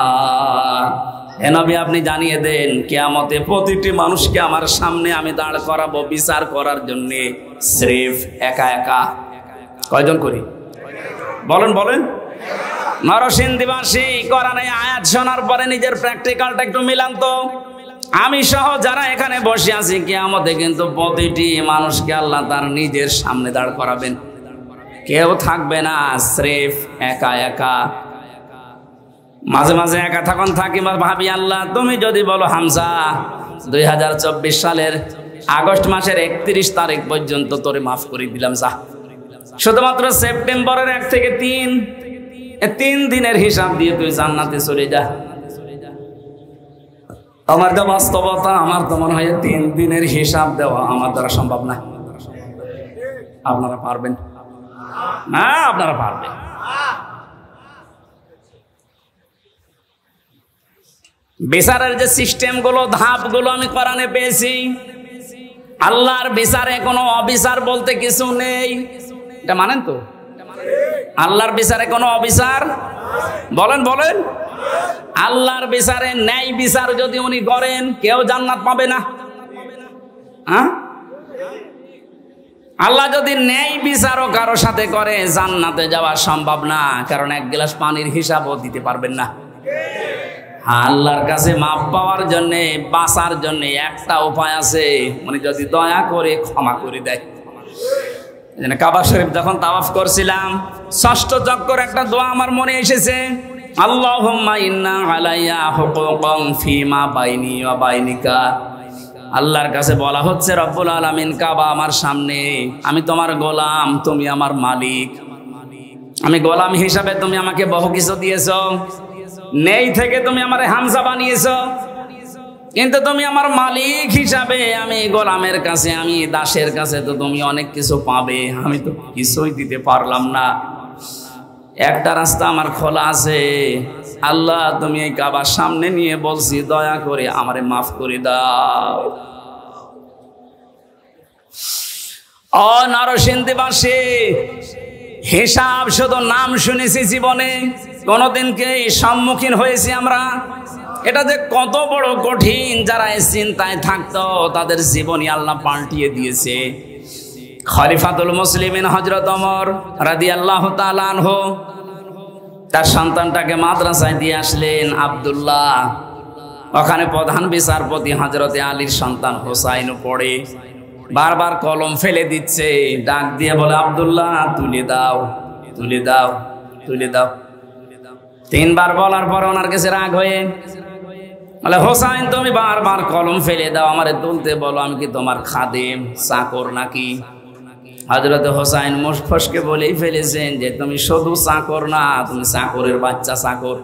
হে নবী আপনি জানিয়ে দেন কিয়ামতে প্রতিটি মানুষকে আমার সামনে আমি দাঁড় করাবো বিচার করার জন্য, স্রেফ একা একা। কয়জন করি? বলেন বলেন। নরসিংদীবাসী কোরআনে আয়াত শোনার পরে নিজের প্র্যাকটিক্যালটা একটু মিলান তো। আমি সহ যারা এখানে বসে আছি কিয়ামতে কিন্তু প্রতিটি মানুষকে আল্লাহ তার নিজের সামনে দাঁড় করাবেন, কেউ থাকবে না, স্রেফ একা একা। মাঝে মাঝে একা থাকুন থাকি ভাবি আল্লাহ তুমি যদি বলো হামজা 2024 সালের আগস্ট মাসের 31 তারিখ পর্যন্ত তোরে মাফ করে দিলাম, যা শুধুমাত্র সেপ্টেম্বরের 1 থেকে 3 দিনের হিসাব দিয়ে তুই জান্নাতে চলে যা। আমার যা বাস্তবতা, আমার তো মনে হয় 3 দিনের হিসাব দেওয়া আমার দ্বারা সম্ভব না। আপনারা পারবেন না? আপনারা পারবেন। বিচারের যে সিস্টেম গুলো, ধাপ গুলো আমি কোরআনে পেয়েছি। আল্লাহর বিচারে কোনো অবিচার বলতে কিছু নেই, এটা মানেন তো? আল্লাহর বিচারে কোনো অবিচার, বলেন বলেন। আল্লাহর বিচারে ন্যায় বিচার যদি উনি করেন কেউ জান্নাত পাবে না। আল্লাহ যদি ন্যায় বিচারও কারো সাথে করে জান্নাতে যাওয়া সম্ভব না, কারণ 1 গ্লাস পানির হিসাবও দিতে পারবেন না। আল্লাহর কাছে মাপ পাওয়ার জন্য, বাঁচার জন্য একটা উপায় আছে, উনি যদি দয়া করে ক্ষমা করে দেয়। কাবা শরীফ যখন তাওয়াফ করছিলাম, 6ষ্ঠ চক্কর একটা দোয়া আমার মনে এসেছে, আল্লাহুম্মা ইন্না আলাইয়া হুকুকান ফিমা বাইনি ওয়া বাইনিকা। আল্লাহর কাছে বলা হচ্ছে রব্বুল আলামিন কাবা আমার সামনে, আমি তোমার গোলাম, তুমি আমার মালিক। আমি গোলাম হিসাবে তুমি আমাকে বহু কিছু দিয়েছো, নেই থেকে তুমি আমারে হামজা বানিয়েছো। কিন্তু তুমি আমার মালিক হিসাবে, আমি গোলামের কাছে, আমি দাসের কাছে তো তুমি অনেক কিছু পাবে, আমি তো কিছুই দিতে পারলাম না। একটা রাস্তা আমার খোলা আছে, আল্লাহ তুমি এই কাবার সামনে নিয়ে বলছি দয়া করে আমারে মাফ করে দাও। ও নরসিংদীবাসী, হিসাব শুধু নাম শুনেছি, জীবনে কোনোদিন কি সম্মুখীন হয়েছি আমরা? এটা যে কত বড় কঠিন, যারা এই চিন্তায় থাকতো তাদের জীবনই আল্লাহ পাল্টিয়ে দিয়েছে। খলিফাতুল মুসলিমিন হযরত ওমর রাদিয়াল্লাহু তাআলা আনহু তার সন্তানটাকে মাদ্রাসায় দিয়ে আসলেন আব্দুল্লাহ। ওখানে প্রধান বিচারপতি হযরতে আলীর সন্তান হোসাইনও পড়ে, বারবার কলম ফেলে দিচ্ছে, ডাক দিয়ে বলে আব্দুল্লাহ তুলে দাও, তুলে দাও, তুলে দাও। তিনবার বলার পর ওনার কাছে রাগ হয়ে বলে হোসাইন তুমি বারবার কলম ফেলে দাও, আমারে তুলতে বলো, আমি কি তোমার খাদেম চাকর নাকি? হযরত হোসাইন মুখফসকে বলেই ফেলেছেন যে তুমি শুধু চাকর না, তুমি চাকরের বাচ্চা চাকর।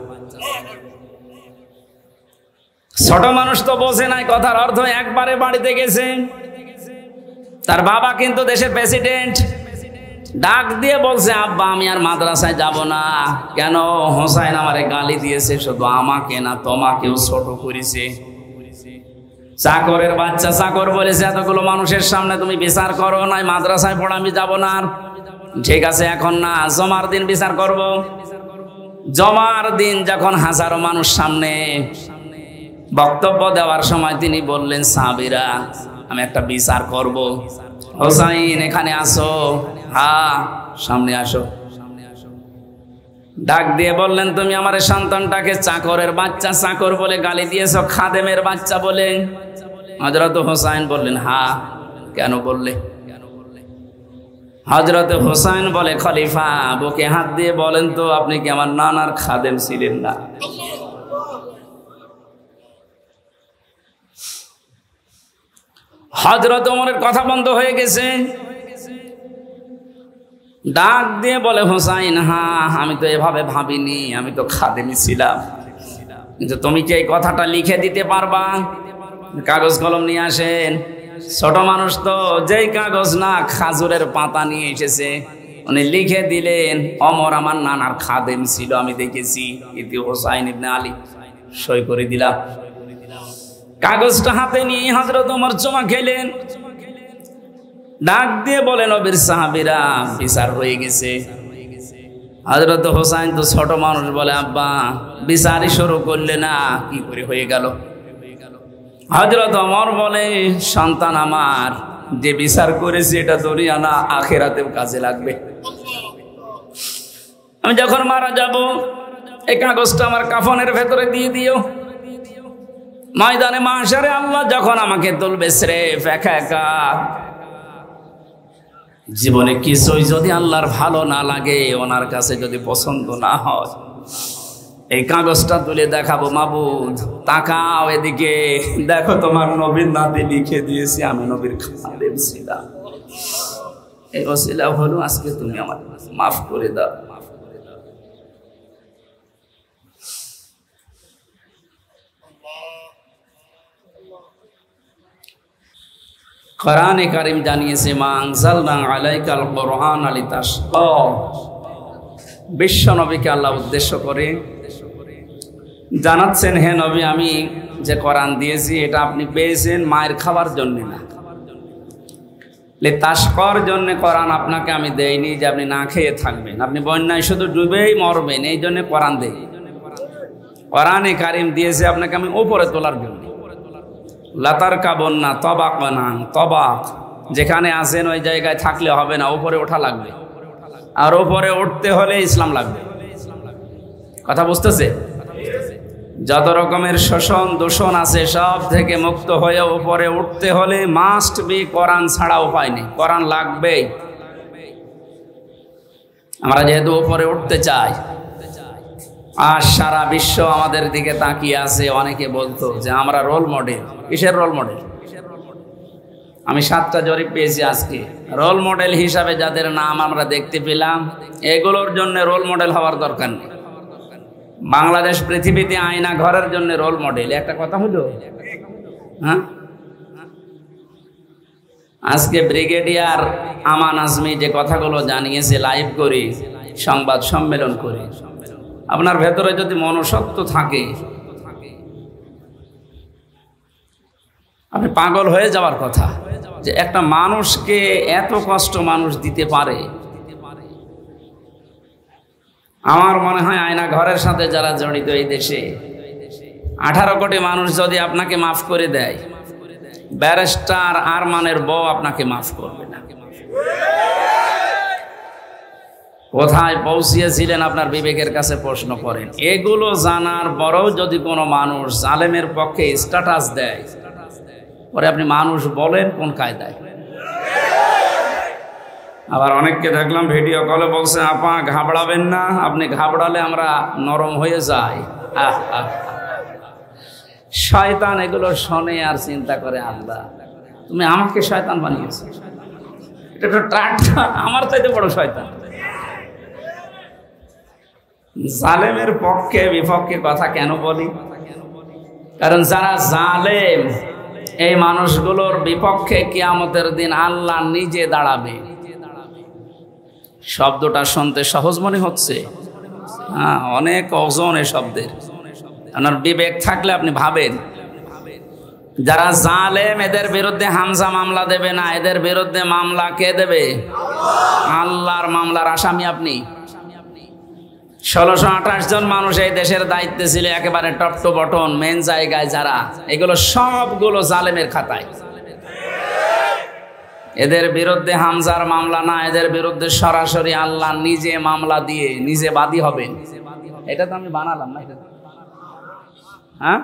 ছোট মানুষ তো বোঝে নাই কথার অর্থ। একবারে বাড়িতে গেছে, তার বাবা কিন্তু দেশের প্রেসিডেন্ট, ডাক দিয়ে বলছে আব্বা আমি আর মাদ্রাসায় যাব না। কেন? হোসাইন আমারে গালি দিয়েছে, শুধু আমাকে না তোমাকেও ছোট করেছে। চাকরের বাচ্চা চাকর বলেছে, এতগুলো মানুষের সামনে তুমি বিচার করো নাই, মাদ্রাসায় পড়া আমি যাব না। ঠিক আছে এখন না, জমার দিন বিচার করব। জমার দিন যখন হাজারো মানুষ সামনে বক্তব্য দেওয়ার সময় তিনি বললেন সাহাবীরা আমি একটা বিচার করব, হোসাইন এখানে আসো, হ্যাঁ সামনে আসো। ডাক দিয়ে বললেন তুমি আমার সন্তানটাকে চাকরের বাচ্চা চাকর বলে গালি দিয়েছো, খাদেমের বাচ্চা বলে। হযরত হোসাইন বললেন হ্যাঁ। কেন বললে? হযরত হোসাইন বলে খলিফা বুকে হাত দিয়ে বলেন তো আপনি কি আমার নানার খাদেম ছিলেন না? হযরত ওমরের কথা বন্ধ হয়ে গেছে। ডাক দিয়ে বলে হোসাইন হ্যাঁ আমি তো এভাবে ভাবিনি, আমি তো খাদেমই ছিলাম, কিন্তু তুমি কি এই কথাটা লিখে দিতে পারবা? কাগজ কলম নিয়ে আসেন। ছোট মানুষ তো, যেই কাগজ না খাজুরের পাতা নিয়ে এসেছে, উনি লিখে দিলেন ওমর আমার নানার খাদেম ছিল, আমি দেখেছি, ইতি হোসাইন ইবনে আলী, সই করে দিলাম। কাগজটা হাতে নিয়ে হযরত ওমর চুমা খেলেন। ডাক দিয়ে বলেন নবীর সাহাবীরা বিচার হয়ে গেছে। হযরত হোসাইন তো ছোট মানুষ, বলে আব্বা বিচারই শুরু করলে না, কি করে হয়ে গেল? হযরত ওমর বলে সন্তান আমার, যে বিচার করেছি এটা দুনিয়া না আখিরাতেও কাজে লাগবে। আমি যখন মারা যাব এই কাগজটা আমার কাফনের ভেতরে দিয়ে দিও। ময়দানে মাশারে আল্লাহ যখন আমাকে তুলবে স্রেফ একা একা, জীবনে কিছুই যদি আল্লাহর ভালো না লাগে, ওনার কাছে যদি পছন্দ না হয়, এই কাগজটা তুলে দেখাবো, মাবুদ তাকাও এদিকে, দেখো তোমার নবীর নামে লিখে দিয়েছি আমি নবীর খাদেম ছিলাম, এই ওসিলা হলো আজকে তুমি আমার মাফ করে দাও। কোরআনে কারীম জানিয়েছে মা আনজালনা আলাইকাল কুরআন লিতাশকা, বিশ্ব নবীকে আল্লাহ উদ্দেশ্য করে জানাচ্ছেন হে নবী আমি যে কোরআন দিয়েছি এটা আপনি পেয়েছেন মায়ের খাবার জন্য না, লিতাশকার জন্য কোরআন আপনাকে আমি দেইনি যে আপনি না খেয়ে থাকবেন, আপনি বন্যায় শুধু ডুবেই মরবেন, এই জন্য কোরআন দেই। কোরআনে কারীম দিয়েছে আপনাকে আমি উপরে তোলার জন্য। লাতার কাবন্না তবাক বানান, তবাক যেখানে আছেন ওই জায়গায় থাকলে হবে না, উপরে ওঠা লাগবে, আর উপরে উঠতে হলে ইসলাম লাগবে। কথা বুঝতেছে? যত রকমের শোষণ দূষণ আছে সব থেকে মুক্ত হয়ে উপরে উঠতে হলে মাস্ট বি কোরআন ছাড়া উপায় নেই, কোরআন লাগবেই। আমরা যেহেতু উপরে উঠতে চাই আর সারা বিশ্ব আমাদের দিকে তাকিয়ে আছে, অনেকে বলতো যে আমরা রোল মডেল। কিসের রোল মডেল? আমি 7টা জরিপ পেয়েছি আজকে। রোল মডেল হিসাবে যাদের নাম আমরা দেখতে পেলাম, এগুলোর জন্য রোল মডেল হওয়ার দরকার নেই। বাংলাদেশ পৃথিবীতে আয়না ঘরের জন্য রোল মডেল। একটা কথা হলো হ্যাঁ, আজকে ব্রিগেডিয়ার আমান আজমি যে কথাগুলো জানিয়েছে লাইভ করি, সংবাদ সম্মেলন করে, আপনার ভেতরে যদি মনুষ্যত্ব থাকে আপনি পাগল হয়ে যাওয়ার কথা যে একটা মানুষকে এত কষ্ট মানুষ দিতে পারে। আমার মনে হয় আয়না ঘরের সাথে যারা জড়িত এই দেশে 18 কোটি মানুষ যদি আপনাকে মাফ করে দেয়, ব্যারিস্টার আরমানের বউ আপনাকে মাফ করবে না। কোথায় পৌঁছিয়েছিলেন আপনার বিবেকের কাছে প্রশ্ন করেন। এগুলো জানার পরেও যদি কোনো মানুষ জালেমের পক্ষে স্ট্যাটাস দেয়, পরে আপনি মানুষ বলেন কোন কায়দায়? আবার অনেককে দেখলাম ভিডিও কলে বলছে, আপা ঘাবড়াবেন না, আপনি ঘাবড়ালে আমরা নরম হয়ে যাই। শয়তান এগুলো শোনে আর চিন্তা করে, আল্লাহ তুমি আমাকে শয়তান বানিয়েছো, এটা তো ট্রাকটা আমার চাইতে বড় শয়তান। জালেমের পক্ষে বিপক্ষে কথা কেন বলি? কারণ যারা জালেম এই মানুষগুলোর বিপক্ষে কিয়ামতের দিন আল্লাহ নিজে দাঁড়াবে। শব্দটা শুনতে সহজ মনে হচ্ছে, হ্যাঁ, অনেক ওজন এই শব্দের। আপনার বিবেক থাকলে আপনি ভাবেন, যারা জালেম এদের বিরুদ্ধে হামজা মামলা দেবে না, এদের বিরুদ্ধে মামলা কে দেবে? আল্লাহর মামলার আসামি আপনি। 1628 জন মানুষ এই দেশের দায়িত্বে ছিল, একেবারে টপ টু বটন মেন জায়গায় যারা, এগুলো সবগুলো জালেমের খাতায়। এদের বিরুদ্ধে হামজার মামলা না, এদের বিরুদ্ধে সরাসরি আল্লাহ নিজে মামলা দিয়ে নিজে বাদী হবেন। এটা তো আমি বানালাম না, হ্যাঁ?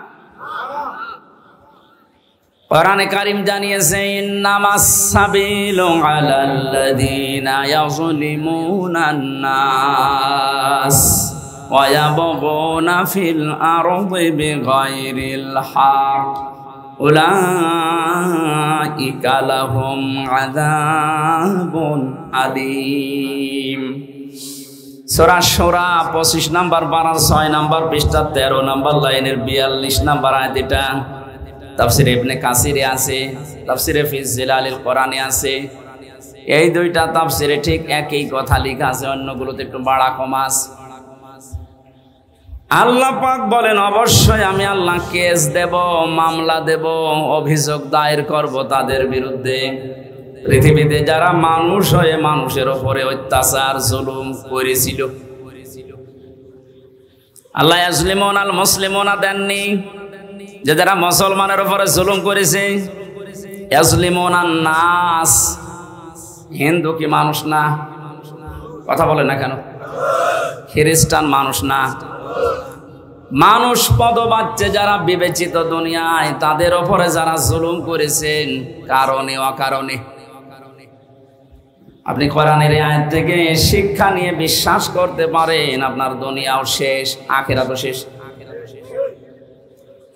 কোরআনে কারীম জানিয়েছে, ইন্নামাস সাবিলু আলাল্লাযীনা ইয়াযলিমুনান নাস ওয়া ইয়াবগুনা ফিল আরদি বিগাইরিল হক উলাইকা লাহুম আযাবুন আলীম। সূরা শূরা 25 নম্বর পারার 6 নম্বর পৃষ্ঠা 13 নম্বর লাইনের 42 নম্বর আয়াত। এটা তাফসিরে ইবনে কাসিরে আছে, তাফসিরে ফি জিলালিল কোরআনে আছে। এই দুইটা তাফসিরে ঠিক একই কথা লেখা আছে, অন্যগুলোতে একটু বাড়া কম আছে। আল্লাহ পাক বলেন, অবশ্যই আমি আল্লাহ কেস দেব, মামলা দেব, অভিযোগ দায়ের করব তাদের বিরুদ্ধে পৃথিবীতে যারা মানুষ হয়ে মানুষের উপরে অত্যাচার জুলুম করেছিল। আল্লাহ ইয়াজলিমুন আল মুসলিমুনা দেননি, যে যারা মুসলমানের উপরে জুলুম করেছে। ইয়াজলিমুনান নাস, হিন্দু কি মানুষ না? কথা বলে না কেন? খ্রিস্টান মানুষ না? মানুষ পদবাচ্চে যারা বিবেচিত দুনিয়ায়, তাদের উপরে যারা জুলুম করেছেন কারণে অকারণে। আপনি কোরআনের আয়াত থেকে শিক্ষা নিয়ে বিশ্বাস করতে পারেন, আপনার দুনিয়াও শেষ, আখিরাতও শেষ।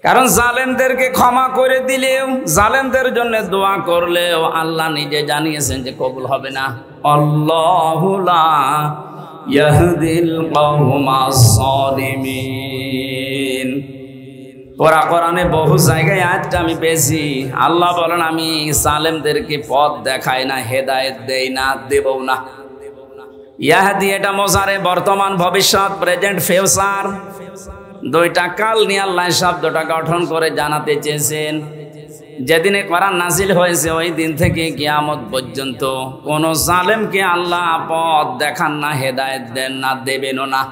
কারণ জালেমদেরকে ক্ষমা করে দিলেও, জালেমদের জন্য দোয়া করলেও আল্লাহ নিজে জানিয়েছেন যে কবুল হবে না। আল্লাহু লা ইয়াহদিল কওমাস সালিমিন। কোরআনে বহু জায়গায় আয়াতটা আমি পেয়েছি। আল্লাহ বলেন, আমি জালেমদেরকে পথ দেখাই না, হেদায়েত দেই না, দেবও না। ইয়াহদি এটা মোজারে, বর্তমান ভবিষ্যৎ, প্রেজেন্ট ফিউচার, দুইটা কাল নিয়ে আল্লাহ শব্দটা গঠন করে জানাতে চেয়েছেন। যেদিনে কোরআন নাজিল হয়েছে ওই দিন থেকে কিয়ামত পর্যন্ত কোন জালেমকে আল্লাহ পথ দেখান না, হেদায়েত দেন না, দেবেনও না।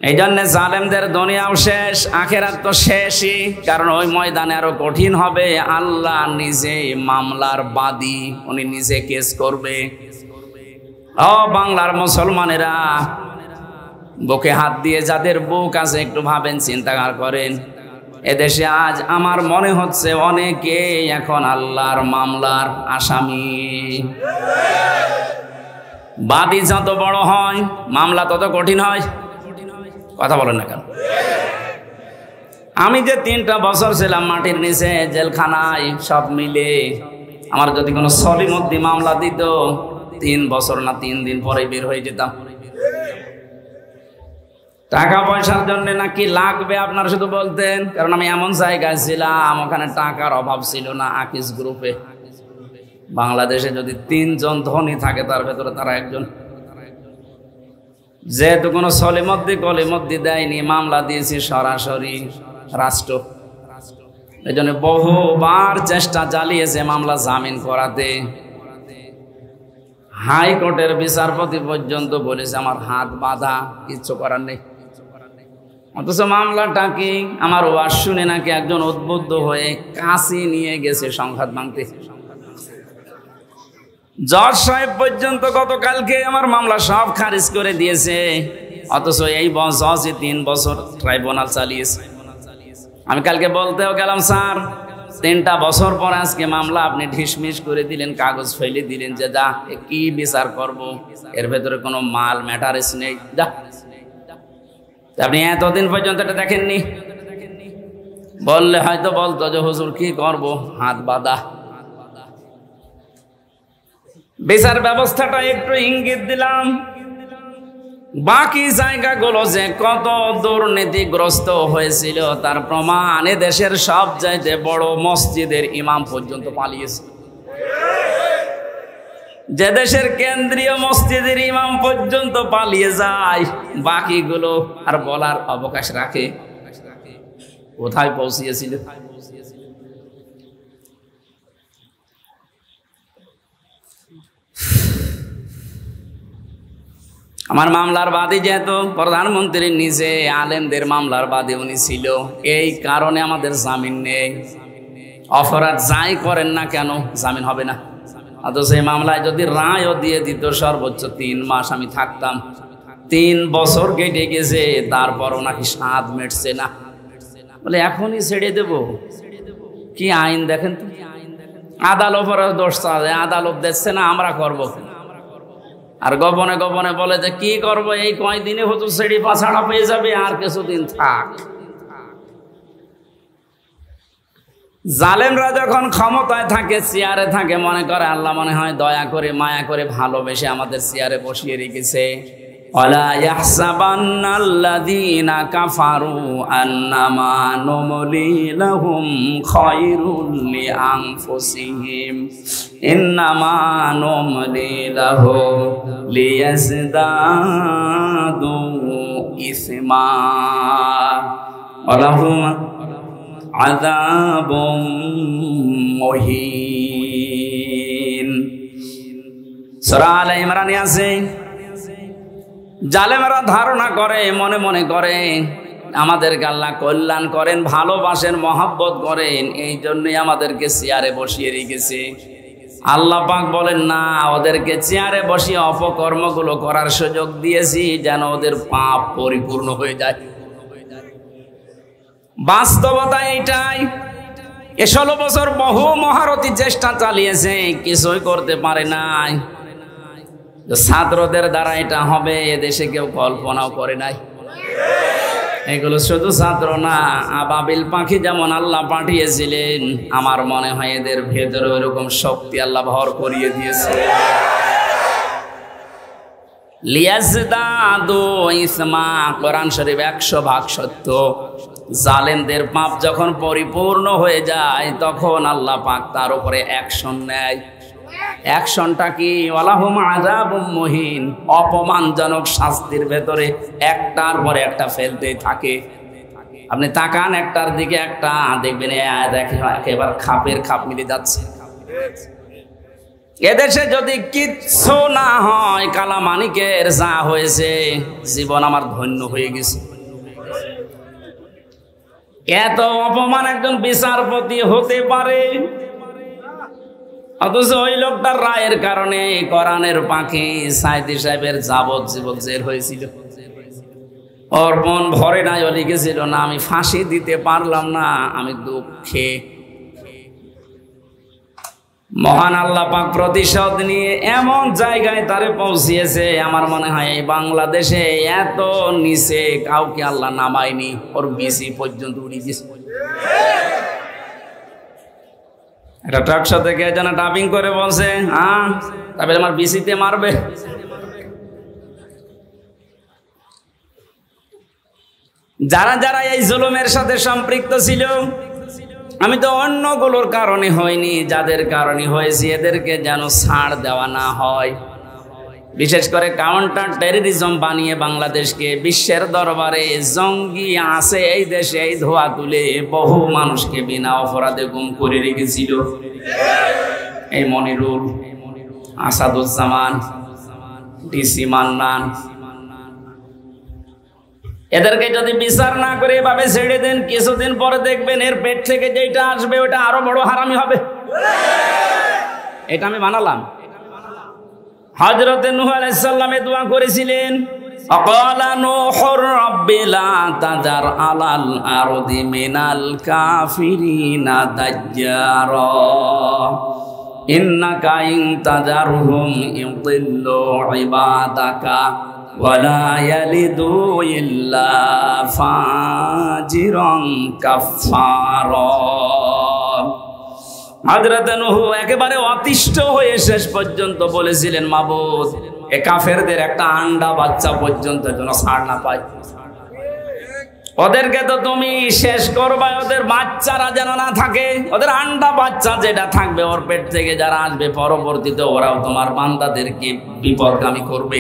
এই জন্য জালেমদের দুনিয়াও শেষ, আখিরাত তো শেষই। কারণ ওই ময়দানে আরো কঠিন হবে। আল্লাহ নিজে মামলার বাদী, উনি নিজে কেস করবে। ও বাংলার মুসলমানেরা, বুকে হাত দিয়ে যাদের বুক আছে একটু ভাবেন, চিন্তা করেন। এদেশে আজ আমার মনে হচ্ছে অনেকে এখন আল্লাহর মামলার আসামি। বাদী যত বড় হয় মামলা তত কঠিন হয়। কথা বলেন না কেন? আমি যে 3টা বছর ছিলাম মাটির নিচে জেলখানায়, সব মিলে আমার যদি কোনো সলিমুদ্দি মামলা দিত, 3 বছর না 3 দিন পরে বের হয়ে যেতাম। টাকা পয়সার জন্য নাকি লাগবে আপনারা শুধু বলতেন, কারণ আমি এমন জায়গায় ছিলাম ওখানে টাকার অভাব ছিল না। আকিস গ্রুপে বাংলাদেশে যদি 3 জন ধনী থাকে তার ভেতরে তারা একজন। যেহেতু কোনো সলিমদ্দি কলিমদ্দি দেয়নি, মামলা দিয়েছি সরাসরি রাষ্ট্র। এই জন্য বহুবার চেষ্টা চালিয়েছে মামলা জামিন করাতে। হাইকোর্টের বিচারপতি পর্যন্ত বলেছে আমার হাত বাঁধা, কিচ্ছু করার নেই। অথচ মামলাটা কি, আমার ওয়াজ শুনে নাকি একজন উদ্বুদ্ধ হয়ে কাশি নিয়ে গেছে সংঘাত ভাঙতে। জজ সাহেব পর্যন্ত গতকালকে আমার মামলা সব খারিজ করে দিয়েছে। অথচ এই জজই 3 বছর ট্রাইব্যুনাল চালিয়েছে। আমি কালকে বলতেও গেলাম, স্যার 3টা বছর পর আজকে মামলা আপনি ঢিসমিস করে দিলেন, কাগজ ফেলে দিলেন, যে যা কি বিচার করব, এর ভেতরে কোনো মাল ম্যাটারেস নেই, যা। আপনি এতদিন পর্যন্ত এটা দেখেননি। বললে হয়তো বলতো যে হুজুর কি করব, হাত বাঁধা। বিচার ব্যবস্থাটা একটু ইঙ্গিত দিলাম। বাকি জায়গাগুলো যে কত দুর্নীতিগ্রস্ত হয়েছিল তার প্রমাণ দেশের সব চাইতে বড় মসজিদের ইমাম পর্যন্ত পালিয়েছে। যে দেশের কেন্দ্রীয় মসজিদের ইমাম পর্যন্ত পালিয়ে যায়, বাকিগুলো আর বলার অবকাশ রাখে কোথায় পৌঁছিয়েছিল। আমার মামলার বাদী যেহেতু প্রধানমন্ত্রীর নিচে আলেমদের মামলার বাদী উনি ছিল, এই কারণে আমাদের জামিন নেই। অপরাধ যাই করেন না কেন জামিন হবে না। অথচ এই মামলায় যদি রায়ও দিয়ে দিত সর্বোচ্চ 3 মাস আমি থাকতাম। 3 বছর কেটে গেছে, তারপরও নাকি স্বাদ মেটছে না। বলে এখনই ছেড়ে দেব, কি আইন দেখেন তো। আদালত দোষ চায়, আদালত দেখছে না, আমরা করবো। আর গোপনে গোপনে বলে যে কি করব, এই কয়দিনে হতো সেড়ি পাছাড়া পেয়ে যাবে, আর কিছুদিন থাক। জালেমরা যখন ক্ষমতায় থাকে, চেয়ারে থাকে, মনে করে আল্লাহ মনে হয় দয়া করে মায়া করে ভালোবেসে আমাদের চেয়ারে বসিয়ে রেখেছে। ওয়ালা ইয়াহসাবান্নাল্লাযীনা কাফারু আন্নামা নুমলি লাহুম খায়রুল লিআনফুসিহিম ইন্নামা নুমলি লাহুম লিয়াজদাদু ইসমা ওয়ালাহুম আযাবুম মুহিন। সূরা আলে ইমরানে আছে, জালেমেরা ধারণা করে, মনে মনে করে আমাদেরকে আল্লাহ কল্যাণ করেন, ভালোবাসেন, মহব্বত করেন, এই জন্যই আমাদেরকে চেয়ারে বসিয়ে রেখেছে। আল্লাহ পাক বলেন না, ওদেরকে চেয়ারে বসিয়ে অপকর্মগুলো করার সুযোগ দিয়েছি যেন ওদের পাপ পরিপূর্ণ হয়ে যায়। বাস্তবতা এইটাই। 16 বছর বহু মহারথী চেষ্টা চালিয়েছে, কিছুই করতে পারে নাই। ছাত্রদের দ্বারা এটা হবে এদেশে কেউ কল্পনাও করে নাই। এগুলো শুধু ছাত্র না, আবাবিল পাখি যেমন আল্লাহ পাঠিয়েছিলেন, আমার মনে হয় এদের ভেতরে ওইরকম শক্তি আল্লাহ ভর করিয়ে দিয়েছে। লিয়াজদাদু ইসমা, কোরআন শরীফ 100% সত্য। জালেমদের পাপ যখন পরিপূর্ণ হয়ে যায় তখন আল্লাহ পাক তার উপরে অ্যাকশন নেয়। অ্যাকশনটা কি? ওয়ালাহুম আযাবুম মুহিন, অপমানজনক শাস্তির ভেতরে একটার পর একটা ফেলতেই থাকে। আপনি তাকান একটার দিকে, একটা দেখবেন একেবারে খাপের খাপ মিলে যাচ্ছে। এদেশে যদি কিচ্ছু না হয়, কালামানিকের যা হয়েছে, জীবন আমার ধন্য হয়ে গেছে। এত অপমান একজন বিচারপতি হতে পারে, অথচ ওই লোকটার রায়ের কারণে কোরআনের পাখি সাইদি সাহেবের যাবজ্জীবন জেল হয়েছিল। ওর মন ভরে নাই, ও লিখেছিল না আমি ফাঁসি দিতে পারলাম না, আমি দুঃখে। মহান আল্লাহ পাক প্রতিশোধ নিয়ে এমন জায়গায় তারে পৌঁছিয়েছে, আমার মনে হয় এই বাংলাদেশে এত নিচে কাউকে আল্লাহ নামায়নি। ওর বিসি পর্যন্ত উড়ে গেছে। একটা ট্রাকশো থেকে যেন ডাবিং করে বলছে, হ্যাঁ তারপরে আমার বিসিতে মারবে। যারা যারা এই জুলুমের সাথে সম্পৃক্ত ছিল, আমি তো অন্যগুলোর কারণে হয়নি, যাদের কারণে হয়েছে এদেরকে যেন ছাড় দেওয়া না হয়। বিশেষ করে কাউন্টার টেররিজম বানিয়ে বাংলাদেশকে বিশ্বের দরবারে জঙ্গি আছে এই দেশে এই ধোয়া তুলে বহু মানুষকে বিনা অপরাধে গুম করে রেখেছিল। এই মনিরুল, আসাদুজ্জামান, ডিসি মান্নান, এদেরকে যদি বিচার না করে এভাবে ছেড়ে দেন, কিছুদিন পরে দেখবেন এর পেট থেকে যেটা আসবে ওটা আরো বড় হারামি হবে। এটা আমি বানালাম। হযরত নূহ আলাইহিস সালাম দোয়া করেছিলেন, আকালা নূহুর রাব্বি লা তাযার আলাল আরদি মিনাল কাফিরিনা দাজ্জারা ইন্নাকা ইন তাযারহুম ইউদিল্লু ইবাদাকা ওয়ালা ইয়ালিদু ইল্লা ফাজিরান কাফফারা। হযরত নূহ একেবারে অতিষ্ঠ হয়ে শেষ পর্যন্ত বলেছিলেন, মাবুদ এ কাফেরদের একটা আন্ডা বাচ্চা পর্যন্ত যেন ছাড় না পায়। ওদেরকে তো তুমি শেষ করবা, ওদের বাচ্চারা যেন না থাকে, ওদের আন্ডা বাচ্চা যেটা থাকবে ওর পেট থেকে যারা আসবে পরবর্তীতে ওরাও তোমার বান্দাদেরকে বিপদগামী করবে।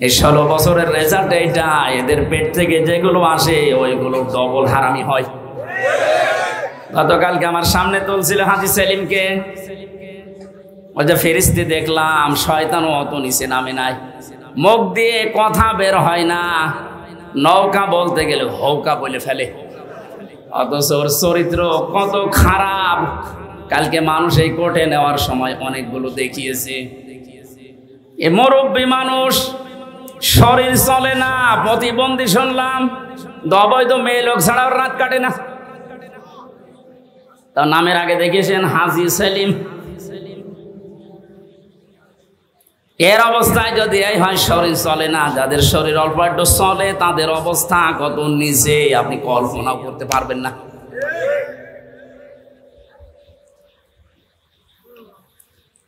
এই 16 বছরের রেজাল্ট এইটা, এদের পেট থেকে যেগুলো আসে ওইগুলো ডবল হারামি হয়। গতকালকে আমার সামনে তুলছিল হাজী সেলিমকে, ওই যে ফেরেশতা দেখলাম, শয়তানও অত নিচে নামে নাই, মুখ দিয়ে কথা বের হয় না, নৌকা বলতে গেলে হৌকা বলে ফেলে, অথচ ওর চরিত্র কত খারাপ। কালকে মানুষ এই কোর্টে নেওয়ার সময় অনেকগুলো দেখিয়েছে। এ মুরব্বী মানুষ, শরীর চলে না, প্রতিবন্ধী শুনলাম, অবৈধ মেয়ে লোক ছাড়া ওর রাত কাটে না। তার নামের আগে দেখিয়েছেন হাজী সেলিম। এর অবস্থায় যদি এই হয় শরীর চলে না, যাদের শরীর অল্প একটু চলে তাদের অবস্থা কত নিচে আপনি কল্পনা করতে পারবেন না।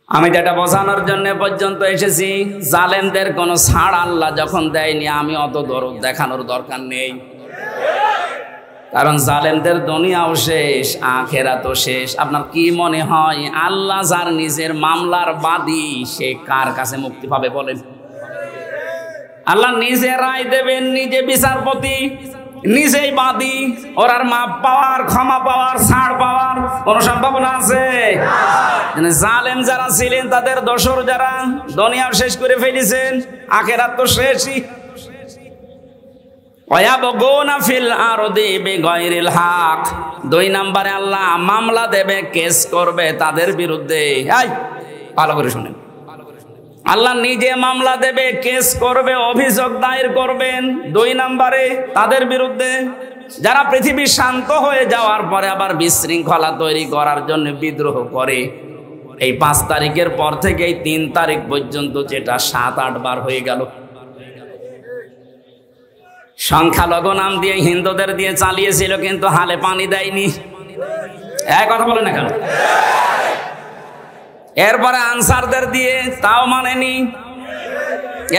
আমি যেটা বোঝানোর জন্য পর্যন্ত এসেছি, জালেমদের কোনো ছাড় আল্লাহ যখন দেয়নি, আমি অত দরদ দেখানোর দরকার নেই। কারণ জালেমদের দুনিয়াও শেষ, আখিরাতও শেষ। আপনার কি মনে হয় আল্লাহ যার নিজের মামলার বাদী, সে কার কাছে মুক্তি পাবে বলেন? আল্লাহ নিজে রায় দেবেন, নিজে বিচারপতি, নিজেই বাদী। ওর আর মাপ পাওয়ার, ক্ষমা পাওয়ার, ছাড় পাওয়ার কোন সম্ভাবনা আছে? জালেম যারা ছিলেন তাদের দোসর যারা দুনিয়াও শেষ করে ফেলেছেন, আখিরাত তো শেষই। দুই নম্বরে আল্লাহ মামলা দেবে, কেস করবে তাদের বিরুদ্ধে। ভালো করে শুনেন, আল্লাহ নিজে মামলা দেবে, কেস করবে, অভিযোগ দায়ের করবেন। 2 নম্বরে তাদের বিরুদ্ধে যারা পৃথিবী শান্ত হয়ে যাওয়ার পরে আবার বিশৃঙ্খলা তৈরি করার জন্য বিদ্রোহ করে। এই 5 তারিখের পর থেকে এই 3 তারিখ পর্যন্ত যেটা 7-8 বার হয়ে গেল। সংখ্যালঘু নাম দিয়ে হিন্দুদের দিয়ে চালিয়েছিল, কিন্তু হালে পানি দেয়নি। কথা বলে না কেন? এরপরে আনসারদের দিয়ে, তাও মানেনি।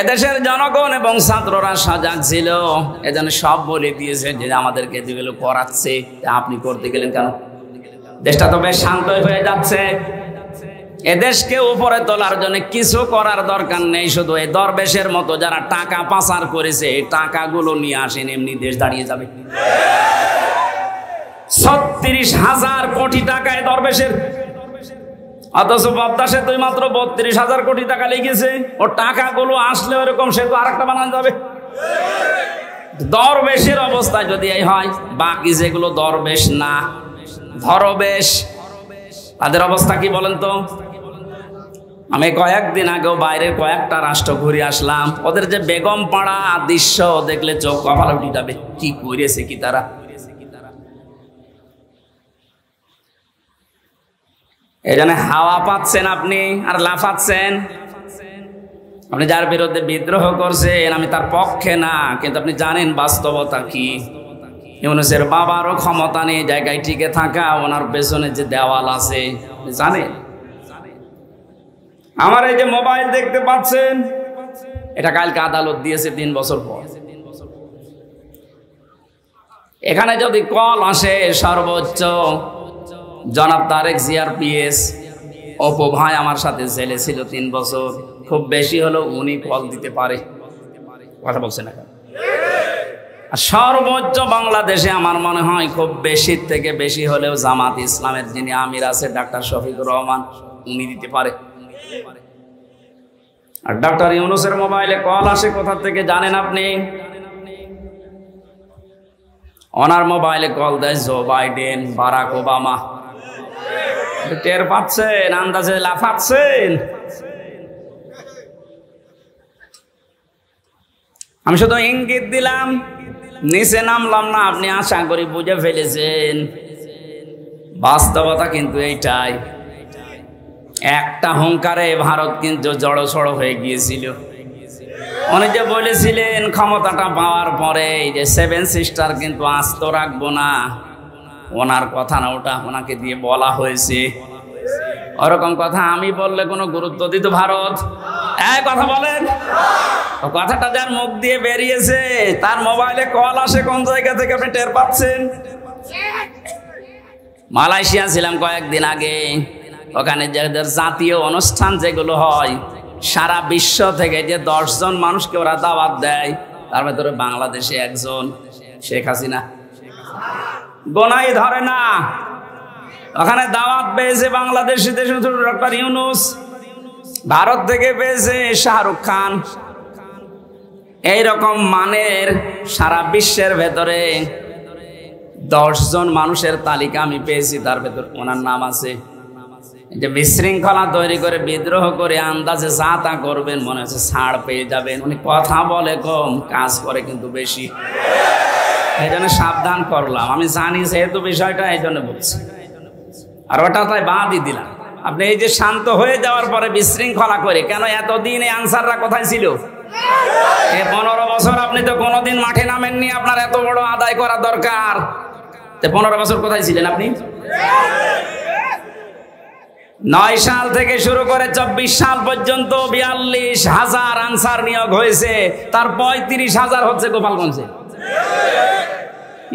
এদেশের জনগণ এবং ছাত্ররা সজাগ ছিল, এজন্য সব বলে দিয়েছে যে আমাদেরকে যেগুলো করাচ্ছে আপনি করতে গেলেন কেন? দেশটা তো বেশ শান্ত হয়ে যাচ্ছে। এদেশকে উপরে তোলার জন্য কিছু করার দরকার নেই, শুধু এই দরবেশের মতো যারা টাকা পাচার করেছে এই টাকাগুলো নিয়ে আসেন, এমনি দেশ দাঁড়িয়ে যাবে। 36,000 কোটি টাকা এই দরবেশের, অথচ পদ্মা সেতুই মাত্র 32,000 কোটি টাকা লেগেছে। ও টাকাগুলো আসলে ওরকম সেতু আরেকটা বানানো যাবে। দরবেশের অবস্থা যদি এই হয়, বাকি যেগুলো দরবেশ না ধরবেশ, তাদের অবস্থা কি বলেন তো? আমি কয়েকদিন আগেও বাইরের কয়েকটা রাষ্ট্র ঘুরে আসলাম, ওদের যে বেগম পাড়া দৃশ্য দেখলে চোখ কপালে উঠে যাবে। কি করেছে কি তারা! এই জন্য হাওয়া পাচ্ছেন আপনি আর লাফাচ্ছেন। আপনি যার বিরুদ্ধে বিদ্রোহ করছেন, আমি তার পক্ষে না, কিন্তু আপনি জানেন বাস্তবতা কি। ইউনূসের বাবারও ক্ষমতা নেই জায়গায় টিকে থাকা, ওনার পেছনে যে দেওয়াল আছে জানেন। আমার এই যে মোবাইল দেখতে পাচ্ছেন, এটা কালকে আদালত দিয়েছে 3 বছর পর। এখানে যদি কল আসে সর্বোচ্চ জনাব তারেক জিয়ার পিএস অপু ভাই আমার সাথে জেলে ছিল 3 বছর, খুব বেশি হলো উনি কল দিতে পারে। কথা বলছেন না? আর সর্বোচ্চ বাংলাদেশে আমার মনে হয় খুব বেশির থেকে বেশি হলেও জামাত ইসলামের যিনি আমির আছে ডাক্তার শফিকুর রহমান, উনি দিতে পারে। আর ডাক্তার ইউনূসের মোবাইলে কল আসে কোথা থেকে জানেন আপনি? ওনার মোবাইলে কল দেয় জো বাইডেন, বারাক ওবামা। টের পাচ্ছেন? আন্দাজে লাফাচ্ছেন? আমি শুধু ইঙ্গিত দিলাম, নিচে নামলাম না। আপনি আশা করি বুঝে ফেলেছেন। বাস্তবতা কিন্তু এইটাই। একটা হুঙ্কারে ভারত কিন্তু জড়সড় হয়ে গিয়েছিল। উনি যে বলেছিলেন ক্ষমতাটা পাওয়ার পরে যে 7 সিস্টার কিন্তু আস্ত রাখবো না, ওনার কথা না, ওটা ওনাকে দিয়ে বলা হয়েছে। ওরকম কথা আমি বললে কোনো গুরুত্ব দিত ভারত? এই কথা বলেন। কথাটা যার মুখ দিয়ে বেরিয়েছে তার মোবাইলে কল আসে কোন জায়গা থেকে আপনি টের পাচ্ছেন? মালয়েশিয়া ছিলাম কয়েকদিন আগে। ওখানে যাদের জাতীয় অনুষ্ঠান যেগুলো হয়, সারা বিশ্ব থেকে যে 10 জন মানুষকে ওরা দাওয়াত দেয়, তার ভেতরে বাংলাদেশে একজন, শেখ হাসিনা। গোনাই ধরে না। ওখানে দাওয়াত পেয়েছে বাংলাদেশি ডক্টর ইউনূস, ভারত থেকে পেয়েছে শাহরুখ খান। এইরকম মানের সারা বিশ্বের ভেতরে 10 জন মানুষের তালিকা আমি পেয়েছি, তার ভেতর ওনার নাম আছে। যে বিশৃঙ্খলা তৈরি করে বিদ্রোহ করে আন্দাজে যা তা করবেন, মনে হচ্ছে ছাড় পেয়ে যাবেন। উনি কথা বলে কম, কাজ করে কিন্তু বেশি। এই জন্য সাবধান করলাম। আমি জানি যেহেতু বিষয়টা, এই জন্য বলছি। আর ওটা তাই বাদই দিলাম। আপনি এই যে শান্ত হয়ে যাওয়ার পরে বিশৃঙ্খলা করে কেন? এতদিন এই আনসাররা কোথায় ছিল? এই 15 বছর আপনি তো কোনোদিন মাঠে নামেননি। আপনার এত বড় আদায় করা দরকার। 15 বছর কোথায় ছিলেন আপনি? 9 সাল থেকে শুরু করে 24 সাল পর্যন্ত 42,000 আনসার নিয়োগ হয়েছে। তার 35,000 হচ্ছে গোপালগঞ্জে।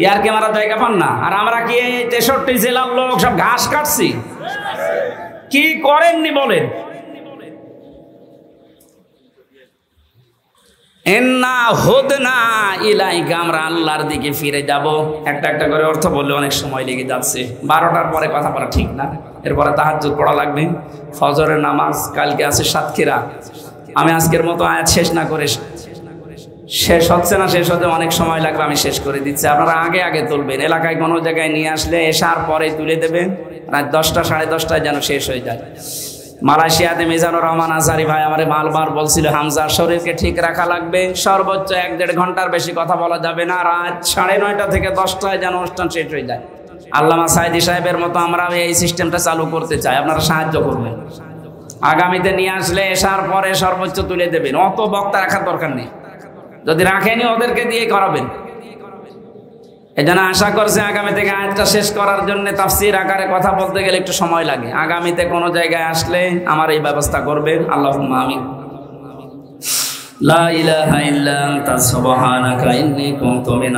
ইয়ার কি মারা জায়গা পান না? আর আমরা কি 63 জেলার লোক সব ঘাস কাটছি? কি করেননি বলেন? ইন্না হুদনা ইলাইকা, আমরা আল্লাহর দিকে ফিরে যাব। একটা একটা করে অর্থ বললে অনেক সময় লেগে যাচ্ছে। 12টার পরে কথা বলা ঠিক না। এরপরে তাহাজ্জুদ পড়া লাগবে, ফজরের নামাজ, কালকে আছে সাতক্ষীরা। আমি আজকের মতো আয়াত শেষ না করে, শেষ হচ্ছে না, শেষ হতে অনেক সময় লাগবে, আমি শেষ করে দিচ্ছি। আপনারা আগে আগে তুলবেন। এলাকায় কোনো জায়গায় নিয়ে আসলে এসার পরে তুলে দেবেন। রাত 10টা 10:30টায় যেন শেষ হয়ে যায়। মালয়েশিয়াতে মিজানুর রহমান আজহারি ভাই আমারে বারবার বলছিল, হামজার শরীরকে ঠিক রাখা লাগবে, সর্বোচ্চ 1-1.5 ঘন্টার বেশি কথা বলা যাবে না। রাত 9:30 থেকে 10টায় যেন অনুষ্ঠান শেষ হয়ে যায়। আল্লামা সাইদি সাহেবের মতো আমরা এই সিস্টেমটা চালু করতে চাই। আপনারা সাহায্য করবেন। আগামীতে নিয়ে আসলে এসার পরে সর্বোচ্চ তুলে দেবেন। অত বক্তা রাখার দরকার নেই। যদি রাখেনি ওদেরকে দিয়ে করাবেন। এই জন্য আশা করছে আগামী থেকে আয়াতটা শেষ করার জন্য তাফসীর আকারে কথা বলতে গেলে একটু সময় লাগে। আগামীতে কোনো জায়গায় আসলে আমার এই ব্যবস্থা করবেন। আল্লাহুম্মা আমিন। লা ইলাহা ইল্লা আনতা সুবহানাকা ইন্নী কুনতু মিনাল